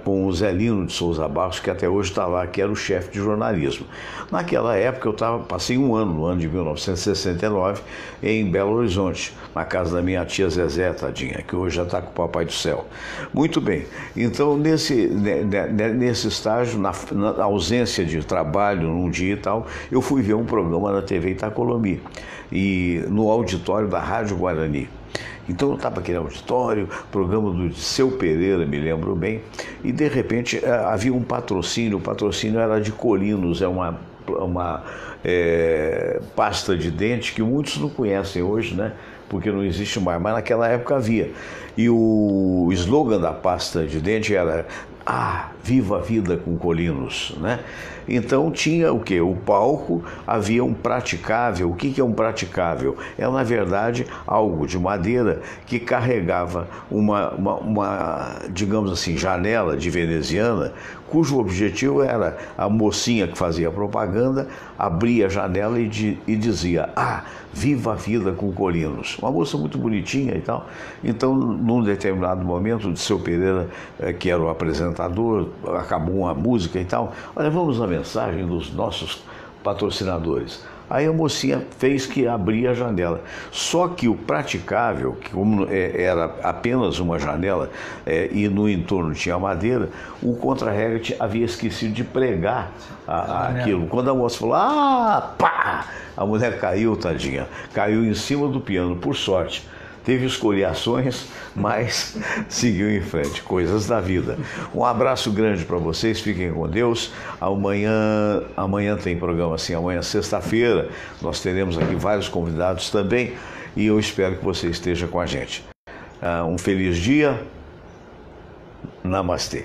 Speaker 1: com o Zelino de Souza Barros, que até hoje está lá, que era o chefe de jornalismo. Naquela época eu passei um ano, no ano de 1969, em Belo Horizonte, na casa da minha tia Zezé, tadinha, que hoje já está com o Papai do Céu. Muito bem, então nesse estágio, na ausência de trabalho num dia e tal, eu fui ver um programa na TV Itacolomi, e no auditório da Rádio Guarani. Então eu estava naquele auditório, programa do Seu Pereira, me lembro bem, e de repente havia um patrocínio, o patrocínio era de Colinos, é uma pasta de dente que muitos não conhecem hoje, né? Porque não existe mais, mas naquela época havia. E o slogan da pasta de dente era viva a vida com Colinos, né? Então tinha o quê? O palco, havia um praticável. O que é um praticável? É, na verdade, algo de madeira que carregava uma digamos assim, janela de veneziana, cujo objetivo era a mocinha que fazia a propaganda, abria a janela e dizia, viva a vida com Colinos. Uma moça muito bonitinha e tal. Então, num determinado momento, o Seu Pereira, que era o apresentador, acabou uma música e tal. Olha, vamos à mensagem dos nossos patrocinadores. Aí a mocinha fez que abria a janela. Só que o praticável, que como era apenas uma janela e no entorno tinha madeira, o contra-regra havia esquecido de pregar aquilo. Quando a moça falou, pá! A mulher caiu, tadinha. Caiu em cima do piano, por sorte. Teve escoriações, mas seguiu em frente, coisas da vida. Um abraço grande para vocês, fiquem com Deus. Amanhã tem programa assim, amanhã sexta-feira, nós teremos aqui vários convidados também e eu espero que você esteja com a gente. Um feliz dia, namastê.